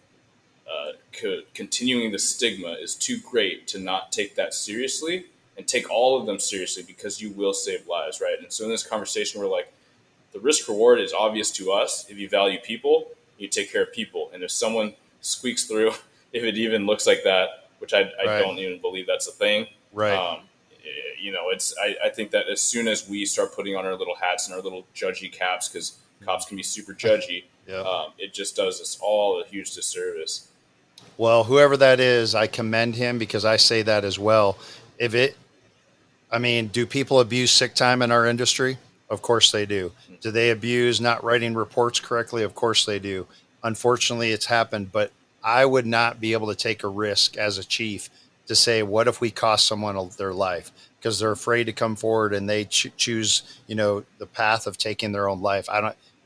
continuing the stigma is too great to not take that seriously and take all of them seriously, because you will save lives, right? And so in this conversation, we're like, the risk reward is obvious to us. If you value people, you take care of people, and if someone squeaks through, if it even looks like that, which I Right. don't even believe that's a thing. Right. I think that as soon as we start putting on our little hats and our little judgy caps, because cops can be super judgy, Yeah. it just does us all a huge disservice. Well, whoever that is, I commend him because I say that as well. If it, I mean, do people abuse sick time in our industry? Of course they do. Do they abuse not writing reports correctly? Of course they do. Unfortunately, it's happened, but I would not be able to take a risk as a chief to say, what if we cost someone their life? Because they're afraid to come forward and they choose, the path of taking their own life.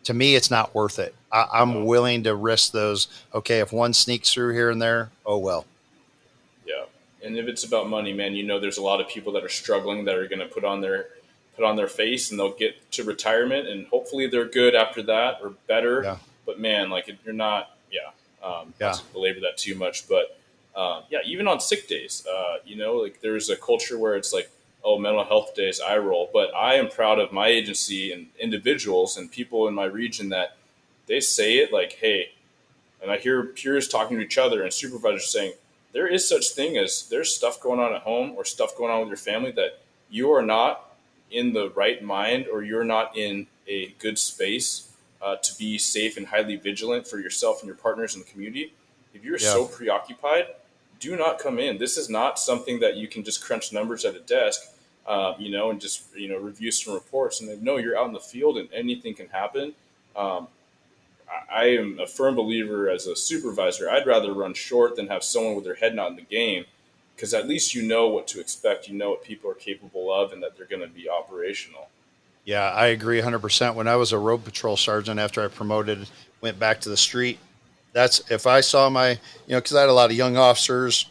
To me, it's not worth it. I'm willing to risk those. Okay, if one sneaks through here and there, oh well. Yeah, and if it's about money, man, there's a lot of people that are struggling that are going to put on their face, and they'll get to retirement, and hopefully they're good after that or better. Yeah. But man, like if you're not, not Yeah. to belabor that too much, but even on sick days, like there's a culture where it's like, oh, mental health days, I roll. But I am proud of my agency and individuals and people in my region that they say it like, hey, and I hear peers talking to each other and supervisors saying, there is such thing as there's stuff going on at home or stuff going on with your family that you are not in the right mind, or you're not in a good space to be safe and highly vigilant for yourself and your partners in the community. If you're so preoccupied, do not come in. This is not something that you can just crunch numbers at a desk, and just, review some reports. And no, you're out in the field and anything can happen. I am a firm believer as a supervisor, I'd rather run short than have someone with their head not in the game, because at least you know what to expect. You know what people are capable of and that they're going to be operational. Yeah, I agree 100%. When I was a road patrol sergeant, after I promoted, went back to the street, that's if I saw because I had a lot of young officers,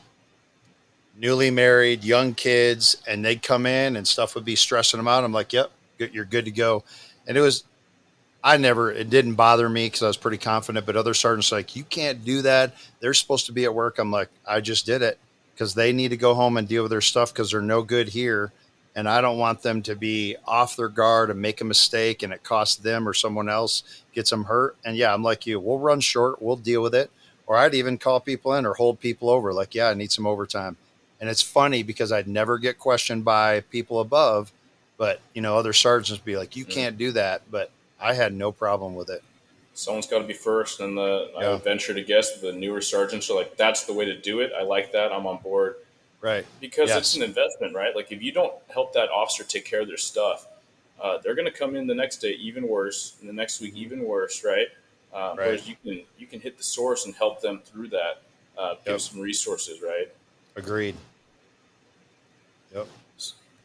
newly married, young kids, and they'd come in and stuff would be stressing them out. I'm like, yep, you're good to go. And it didn't bother me because I was pretty confident, but other sergeants are like, you can't do that. They're supposed to be at work. I'm like, I just did it because they need to go home and deal with their stuff because they're no good here. And I don't want them to be off their guard and make a mistake and it costs them or someone else gets them hurt. And yeah, I'm like you, we'll run short, we'll deal with it. Or I'd even call people in or hold people over like, yeah, I need some overtime. And it's funny because I'd never get questioned by people above, but other sergeants be like, you can't do that. But I had no problem with it. Someone's got to be first, and I would venture to guess the newer sergeants are like, that's the way to do it. I like that. I'm on board. Right. Because it's an investment, right? Like if you don't help that officer take care of their stuff, they're going to come in the next day even worse, and the next week even worse, right? Whereas you can hit the source and help them through that, give some resources, right? Agreed. Yep.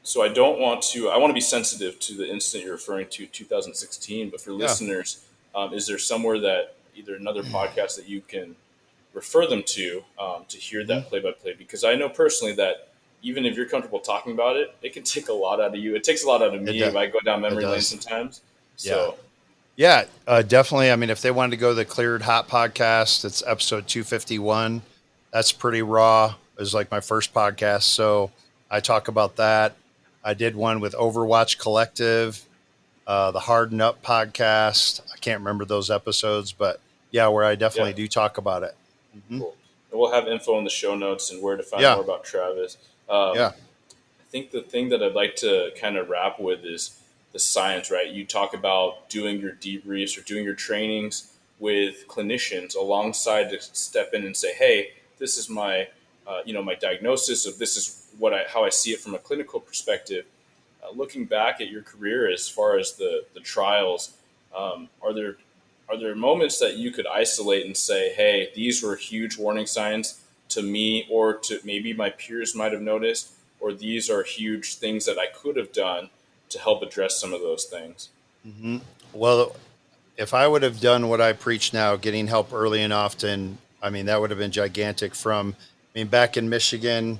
So I want to be sensitive to the incident you're referring to, 2016. But for listeners, is there somewhere that either another podcast that you can refer them to hear that play-by-play? Because I know personally that even if you're comfortable talking about it, it can take a lot out of you. It takes a lot out of me if I go down memory lane sometimes. So. Yeah, definitely. I mean, if they wanted to go to the Cleared Hot podcast, it's episode 251. That's pretty raw. It was like my first podcast. So I talk about that. I did one with Overwatch Collective, the Harden Up podcast. I can't remember those episodes, but yeah, where I definitely do talk about it. Cool. And we'll have info in the show notes and where to find Yeah. more about Travis. Yeah. I think the thing that I'd like to kind of wrap with is the science, right? You talk about doing your debriefs or doing your trainings with clinicians alongside to step in and say, hey, this is my, my diagnosis of this is how I see it from a clinical perspective. Looking back at your career as far as the trials, are there moments that you could isolate and say, hey, these were huge warning signs to me or to maybe my peers might have noticed, or these are huge things that I could have done to help address some of those things? hmm Well, if I would have done what I preach now, getting help early and often, I mean, that would have been gigantic. Back in Michigan,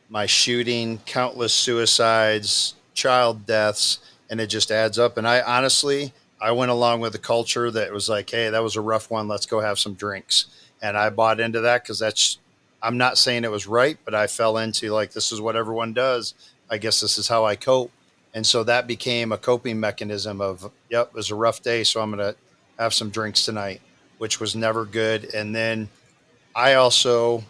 my shooting, countless suicides, child deaths, and it just adds up. And I went along with the culture that was like, hey, that was a rough one. Let's go have some drinks. And I bought into that because I'm not saying it was right, but I fell into like, this is what everyone does. I guess this is how I cope. And so that became a coping mechanism of, yep, it was a rough day. So I'm going to have some drinks tonight, which was never good. And then I also,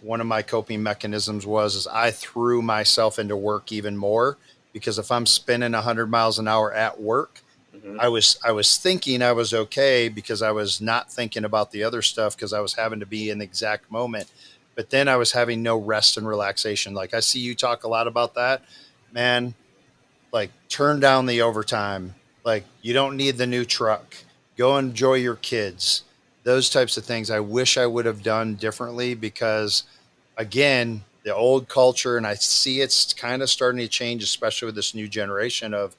one of my coping mechanisms is I threw myself into work even more because if I'm spinning 100 miles an hour at work, Hmm. I was thinking I was okay because I was not thinking about the other stuff because I was having to be in the exact moment. But then I was having no rest and relaxation. Like I see you talk a lot about that, man. Like turn down the overtime. Like you don't need the new truck. Go enjoy your kids. Those types of things I wish I would have done differently because again, the old culture, and I see it's kind of starting to change, especially with this new generation of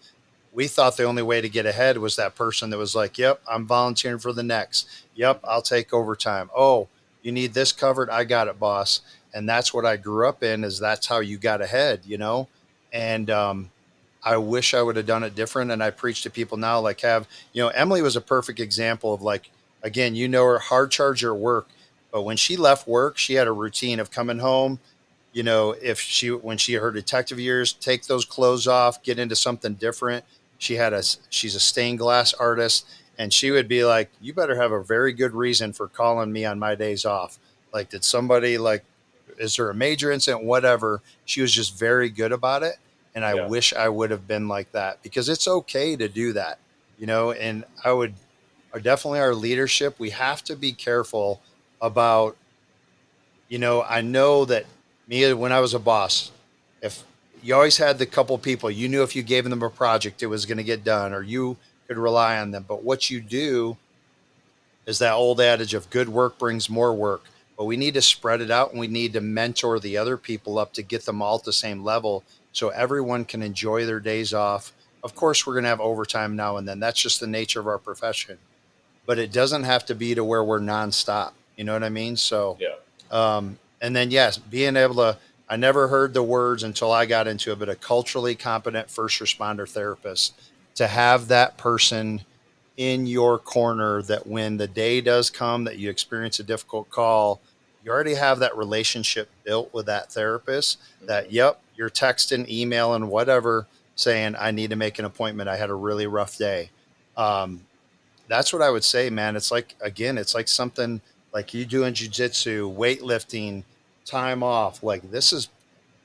we thought the only way to get ahead was that person that was like, yep, I'm volunteering for the next. Yep, I'll take overtime. Oh, you need this covered? I got it, boss. And that's what I grew up in is that's how you got ahead. And I wish I would have done it different. And I preach to people now, like Emily was a perfect example of like, again, her hard charger at work, but when she left work, she had a routine of coming home, if when she her detective years, take those clothes off, get into something different. She's a stained glass artist, and she would be like, "You better have a very good reason for calling me on my days off. Like, did somebody like, is there a major incident? Whatever." She was just very good about it, and I Yeah. wish I would have been like that because it's okay to do that. And definitely our leadership, we have to be careful about I know that me when I was a boss, if you always had the couple people, you knew if you gave them a project, it was going to get done or you could rely on them. But what you do is that old adage of good work brings more work. But we need to spread it out and we need to mentor the other people up to get them all at the same level so everyone can enjoy their days off. Of course, we're going to have overtime now and then. That's just the nature of our profession. But it doesn't have to be to where we're nonstop. You know what I mean? So, Yeah. and then, yes, being able to, I never heard the words until I got into it, but a culturally competent first responder therapist to have that person in your corner that when the day does come that you experience a difficult call, you already have that relationship built with that therapist that, Hmm. yep, you're texting, emailing, whatever, saying, I need to make an appointment. I had a really rough day. Um, that's what I would say, man. It's like, again, it's like something like you do in jujitsu, weightlifting, time off. Like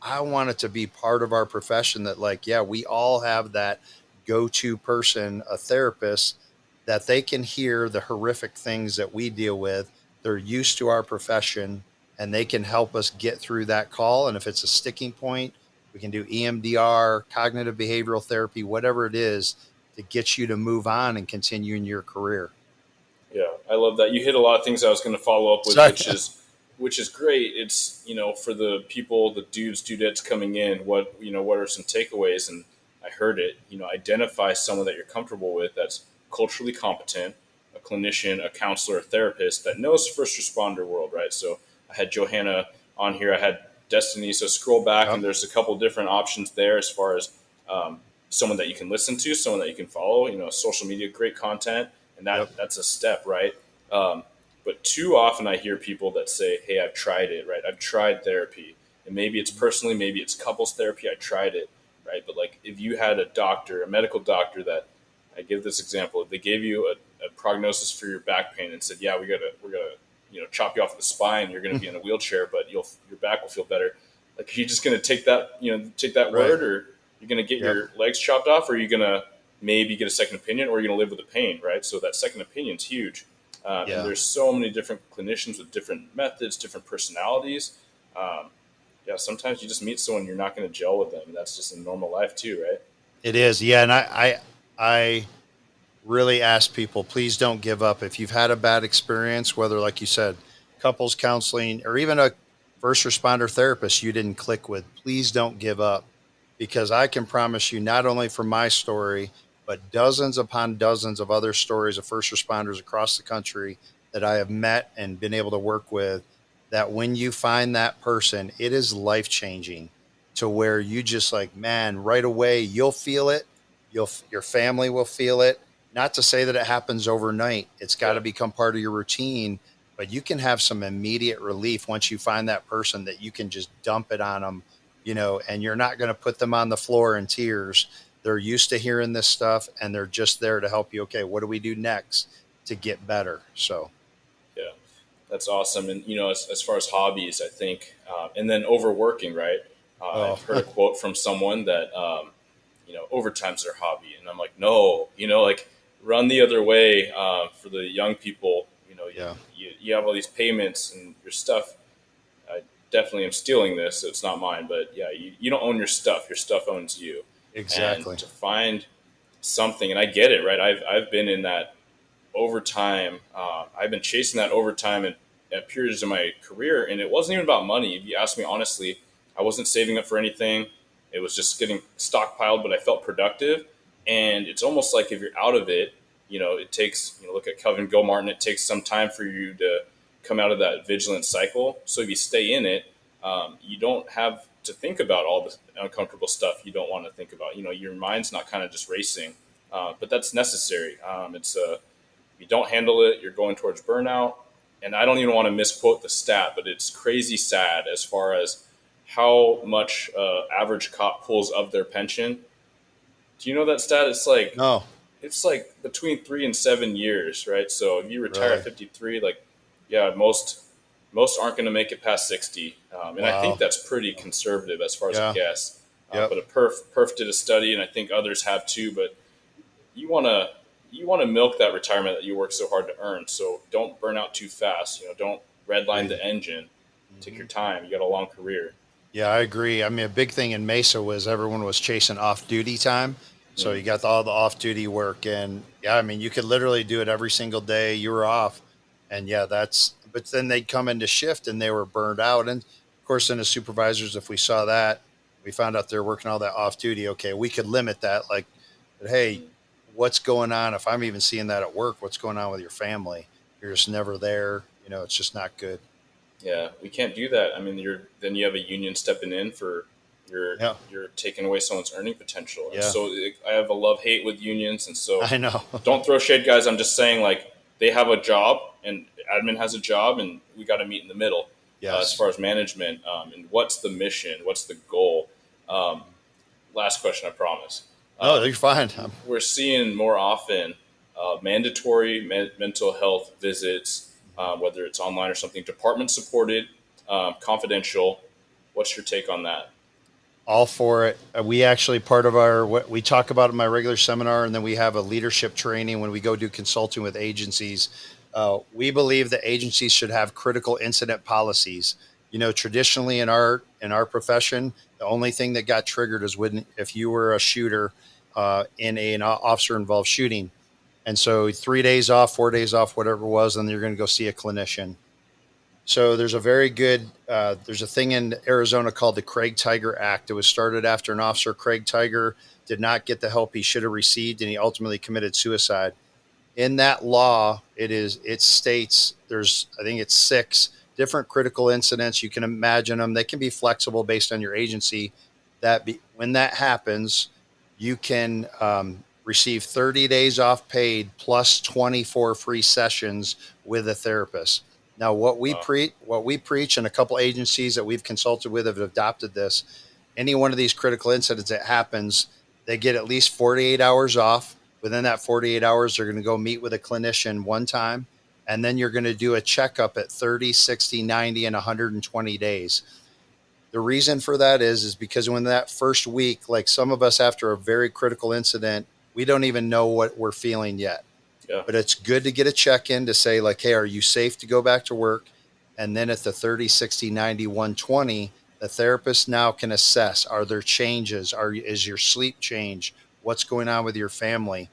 I want it to be part of our profession that like, yeah, we all have that go-to person, a therapist that they can hear the horrific things that we deal with. They're used to our profession and they can help us get through that call. And if it's a sticking point, we can do EMDR, cognitive behavioral therapy, whatever it is to get you to move on and continue in your career. Yeah, I love that. You hit a lot of things I was going to follow up with, Sorry. which is great. It's for the people, the dudettes coming in. What are some takeaways? And I heard it. Identify someone that you're comfortable with that's culturally competent, a clinician, a counselor, a therapist that knows first responder world, right? So I had Johanna on here. I had Destiny. So scroll back, Yep. and there's a couple different options there as far as someone that you can listen to, someone that you can follow. Social media, great content, and Yep. that's a step, right? Um, but too often I hear people that say, "Hey, I've tried it, right? I've tried therapy, and maybe it's personally, maybe it's couples therapy. I tried it, right? But like, if you had a doctor, a medical doctor that I give this example, if they gave you a prognosis for your back pain and said, "Yeah, we're gonna chop you off the spine. You're going to be in a wheelchair, but your back will feel better. Like, are you just going to take that, take that Right. word, or you're going to get Yep. your legs chopped off, or are you going to maybe get a second opinion, or you're going to live with the pain, right? So that second opinion is huge. Yeah. And there's so many different clinicians with different methods, different personalities. Sometimes you just meet someone, you're not going to gel with them. And that's just in normal life too, right? It is. Yeah. And I really ask people, please don't give up. If you've had a bad experience, whether, like you said, couples counseling or even a first responder therapist you didn't click with, please don't give up, because I can promise you, not only from my story, but dozens upon dozens of other stories of first responders across the country that I have met and been able to work with, that when you find that person, it is life changing, to where you just like, man, right away, you'll feel it. Your family will feel it. Not to say that it happens overnight. It's got to become part of your routine, but you can have some immediate relief once you find that person that you can just dump it on them, and you're not going to put them on the floor in tears. They're used to hearing this stuff, and they're just there to help you. Okay, what do we do next to get better? So, Yeah, that's awesome. And, as far as hobbies, I think, and then overworking, right? I've heard a quote from someone that, overtime's their hobby. And I'm like, no, like, run the other way. For the young people, you have all these payments and your stuff. I definitely am stealing this, so it's not mine, but yeah, you don't own your stuff owns you. Exactly. And to find something, and I get it, right? I've been in that overtime. I've been chasing that overtime at periods of my career, and it wasn't even about money. If you ask me honestly, I wasn't saving up for anything. It was just getting stockpiled, but I felt productive. And it's almost like if you're out of it, it takes, look at Kelvin Gilmartin, it takes some time for you to come out of that vigilant cycle. So if you stay in it, you don't have to think about all the uncomfortable stuff you don't want to think about. Your mind's not kind of just racing, but that's necessary. If you don't handle it, you're going towards burnout. And I don't even want to misquote the stat, but it's crazy sad as far as how much average cop pulls of their pension. Do you know that stat? no, It's like between 3 and 7 years, right? So if you retire really? at 53, like, yeah, most aren't going to make it past 60, and I think Wow. that's pretty conservative as far as Yeah. a guess. Yep. But a perf did a study, and I think others have too. But you want to milk that retirement that you work so hard to earn. So don't burn out too fast. Don't redline the engine. Take your time. You got a long career. Yeah, I agree. I mean, a big thing in Mesa was everyone was chasing off-duty time. So you got all the off-duty work, and yeah, I mean, you could literally do it every single day you were off, and yeah, but then they'd come into shift and they were burned out. And of course, then as supervisors, if we saw that, we found out they're working all that off-duty. Okay, we could limit that. Like, but hey, what's going on? If I'm even seeing that at work, what's going on with your family? You're just never there. It's just not good. Yeah, we can't do that. I mean, then you have a union stepping in for you're taking away someone's earning potential. And Yeah. so I have a love-hate with unions, and so I know. don't throw shade, guys. I'm just saying, like, they have a job and admin has a job, and we got to meet in the middle. Yes. As far as management, and what's the mission, what's the goal. Last question, I promise. No, you're fine. We're seeing more often mandatory mental health visits, whether it's online or something, department supported, confidential. What's your take on that? All for it. We actually, part of what we talk about in my regular seminar, and then we have a leadership training when we go do consulting with agencies. We believe that agencies should have critical incident policies. Traditionally in our profession, the only thing that got triggered is if you were a shooter in an officer involved shooting. And so 3 days off, 4 days off, whatever it was, and you're going to go see a clinician. So there's a very good, there's a thing in Arizona called the Craig Tiger Act. It was started after an officer, Craig Tiger, did not get the help he should have received, and he ultimately committed suicide. In that law, it states I think it's 6 different critical incidents. You can imagine them. They can be flexible based on your agency. When that happens, you can receive 30 days off paid plus 24 free sessions with a therapist. Now, what we preach, and a couple agencies that we've consulted with have adopted this. Any one of these critical incidents that happens, they get at least 48 hours off. Within that 48 hours, they're going to go meet with a clinician one time, And then you're going to do a checkup at 30, 60, 90, and 120 days. The reason for that is because when that first week, like some of us after a very critical incident, we don't even know what we're feeling yet. Yeah. But it's good to get a check in to say, like, hey, are you safe to go back to work? And then at the 30, 60, 90, 120, the therapist now can assess, are there changes? Is your sleep change? What's going on with your family?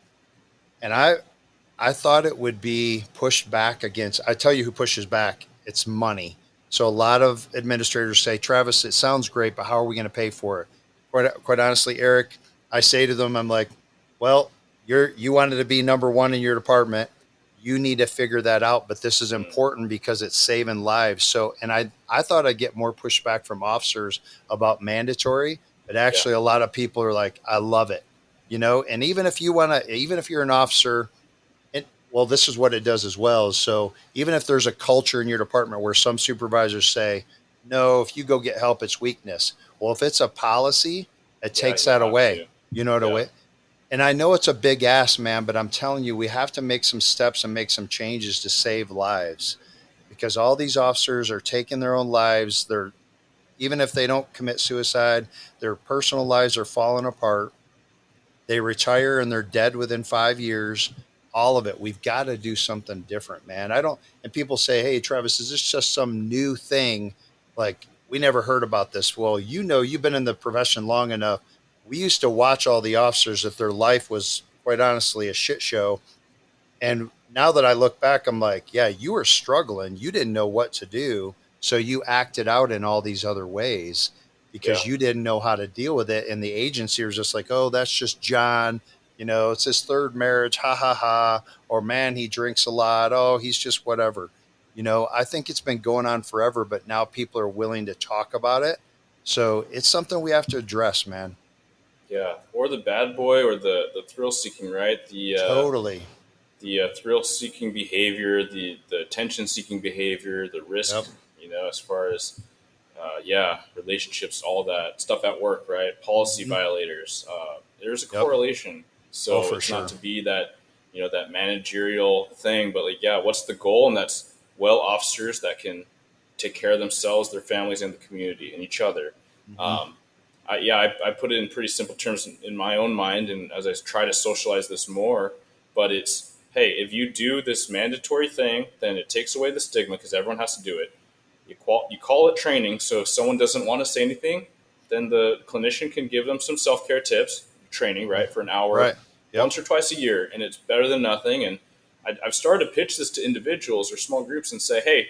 And I thought it would be pushed back against. I tell you who pushes back. It's money. So a lot of administrators say, Travis, it sounds great, but how are we going to pay for it? Quite honestly, Eric, I say to them, I'm like, well, you wanted to be number one in your department. You need to figure that out. But this is important because it's saving lives. So, and I thought I'd get more pushback from officers about mandatory, but actually a lot of people are like, I love it. And even if you're an officer, well, this is what it does as well. So even if there's a culture in your department where some supervisors say, no, if you go get help, it's weakness. Well, if it's a policy, it takes that away. To. You know what I mean? And I know it's a big ask, man, but I'm telling you, we have to make some steps and make some changes to save lives, because all these officers are taking their own lives. Even if they don't commit suicide, their personal lives are falling apart. They retire and they're dead within 5 years. All of it. We've got to do something different, man. And people say, hey, Travis, is this just some new thing? Like, we never heard about this. Well, you've been in the profession long enough. We used to watch all the officers if their life was, quite honestly, a shit show. And now that I look back, I'm like, yeah, you were struggling. You didn't know what to do. So you acted out in all these other ways because you didn't know how to deal with it. And the agency was just like, oh, that's just John. It's his third marriage. Ha ha ha. Or, man, he drinks a lot. Oh, he's just whatever. I think it's been going on forever, but now people are willing to talk about it. So it's something we have to address, man. Yeah. Or the bad boy or the thrill seeking, right? Totally. The thrill seeking behavior, the attention seeking behavior, the risk, Yep. as far as, relationships, all that stuff at work, right? Policy Mhm. violators. There's a Yep. correlation. So For it's sure. not to be that, that managerial thing, but like, what's the goal? And that's officers that can take care of themselves, their families, and the community and each other. Mhm. Um, I put it in pretty simple terms in my own mind, and as I try to socialize this more, but it's, hey, if you do this mandatory thing, then it takes away the stigma because everyone has to do it. You call it training, so if someone doesn't want to say anything, then the clinician can give them some self care tips, training, right, for an hour, Right. Yep. once or twice a year, and it's better than nothing. And I've started to pitch this to individuals or small groups and say, hey,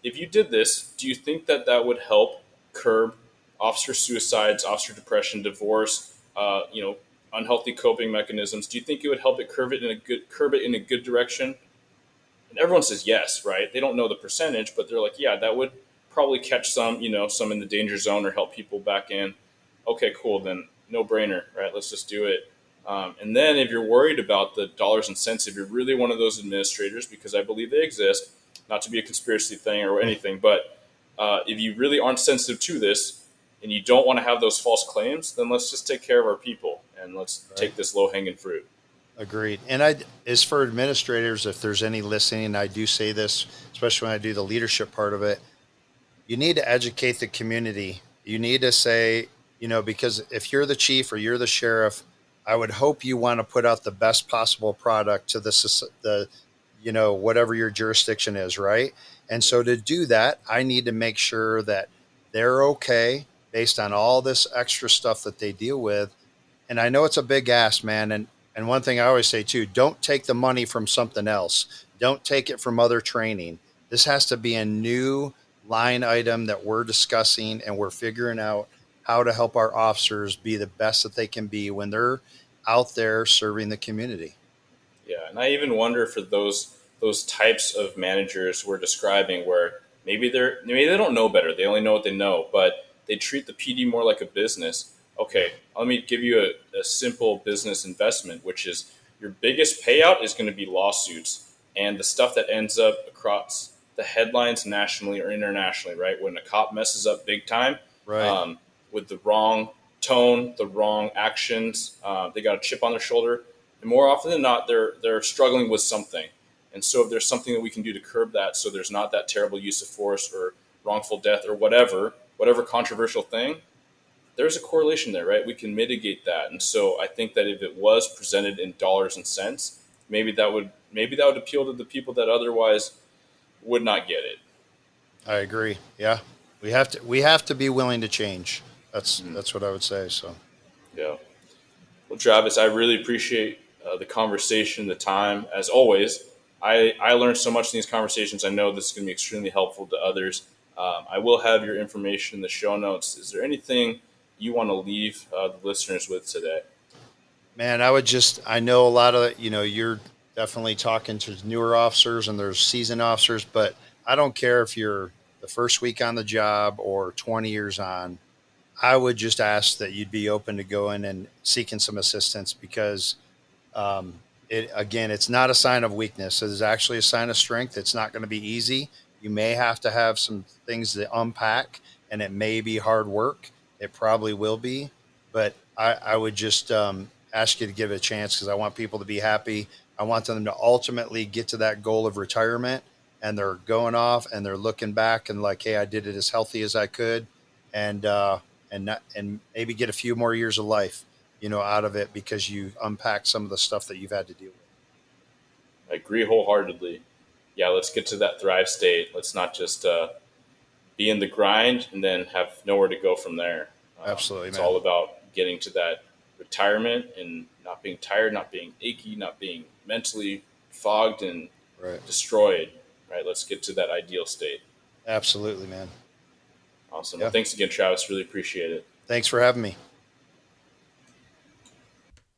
if you did this, do you think that would help curb officer suicides, officer depression, divorce, unhealthy coping mechanisms? Do you think it would help it curb it in a good direction? And everyone says yes, right? They don't know the percentage, but they're like, yeah, that would probably catch some in the danger zone or help people back in. Okay, cool. Then no brainer, right? Let's just do it. And then if you're worried about the dollars and cents, if you're really one of those administrators, because I believe they exist, not to be a conspiracy thing or anything, but if you really aren't sensitive to this and you don't want to have those false claims, then let's just take care of our people and let's Right. take this low hanging fruit. Agreed. And as for administrators, if there's any listening, and I do say this, especially when I do the leadership part of it, you need to educate the community. You need to say, because if you're the chief or you're the sheriff, I would hope you want to put out the best possible product to whatever your jurisdiction is, right? And so to do that, I need to make sure that they're okay based on all this extra stuff that they deal with. And I know it's a big ask, man. And one thing I always say too, don't take the money from something else. Don't take it from other training. This has to be a new line item that we're discussing and we're figuring out how to help our officers be the best that they can be when they're out there serving the community. Yeah, and I even wonder for those types of managers we're describing, where maybe they don't know better, they only know what they know, but they treat the PD more like a business. Okay, let me give you a simple business investment, which is your biggest payout is going to be lawsuits and the stuff that ends up across the headlines nationally or internationally, right? When a cop messes up big time, Right. with the wrong tone, the wrong actions, they got a chip on their shoulder, and more often than not, they're struggling with something. And so if there's something that we can do to curb that, so there's not that terrible use of force or wrongful death or whatever controversial thing, there's a correlation there, right? We can mitigate that. And so I think that if it was presented in dollars and cents, maybe that would appeal to the people that otherwise would not get it. I agree. Yeah. We have to be willing to change. That's what I would say. So, Yeah. Well, Travis, I really appreciate the conversation, the time. As always, I learned so much in these conversations. I know this is going to be extremely helpful to others. I will have your information in the show notes. Is there anything you want to leave the listeners with today? man, I know a lot of, you're definitely talking to newer officers and there's seasoned officers, but I don't care if you're the first week on the job or 20 years on. I would just ask that you'd be open to going and seeking some assistance because it's not a sign of weakness. It is actually a sign of strength. It's not going to be easy. You may have to have some things to unpack, and it may be hard work. It probably will be, but I would just ask you to give it a chance because I want people to be happy. I want them to ultimately get to that goal of retirement, and they're going off and they're looking back and like, hey, I did it as healthy as I could, and and maybe get a few more years of life, out of it because you unpack some of the stuff that you've had to deal with. I agree wholeheartedly. Yeah, let's get to that thrive state. Let's not just be in the grind and then have nowhere to go from there. Absolutely, it's man. all about getting to that retirement and not being tired, not being achy, not being mentally fogged and Right. destroyed. Right? Let's get to that ideal state. Absolutely, man. Awesome. Yeah. Well, thanks again, Travis. Really appreciate it. Thanks for having me.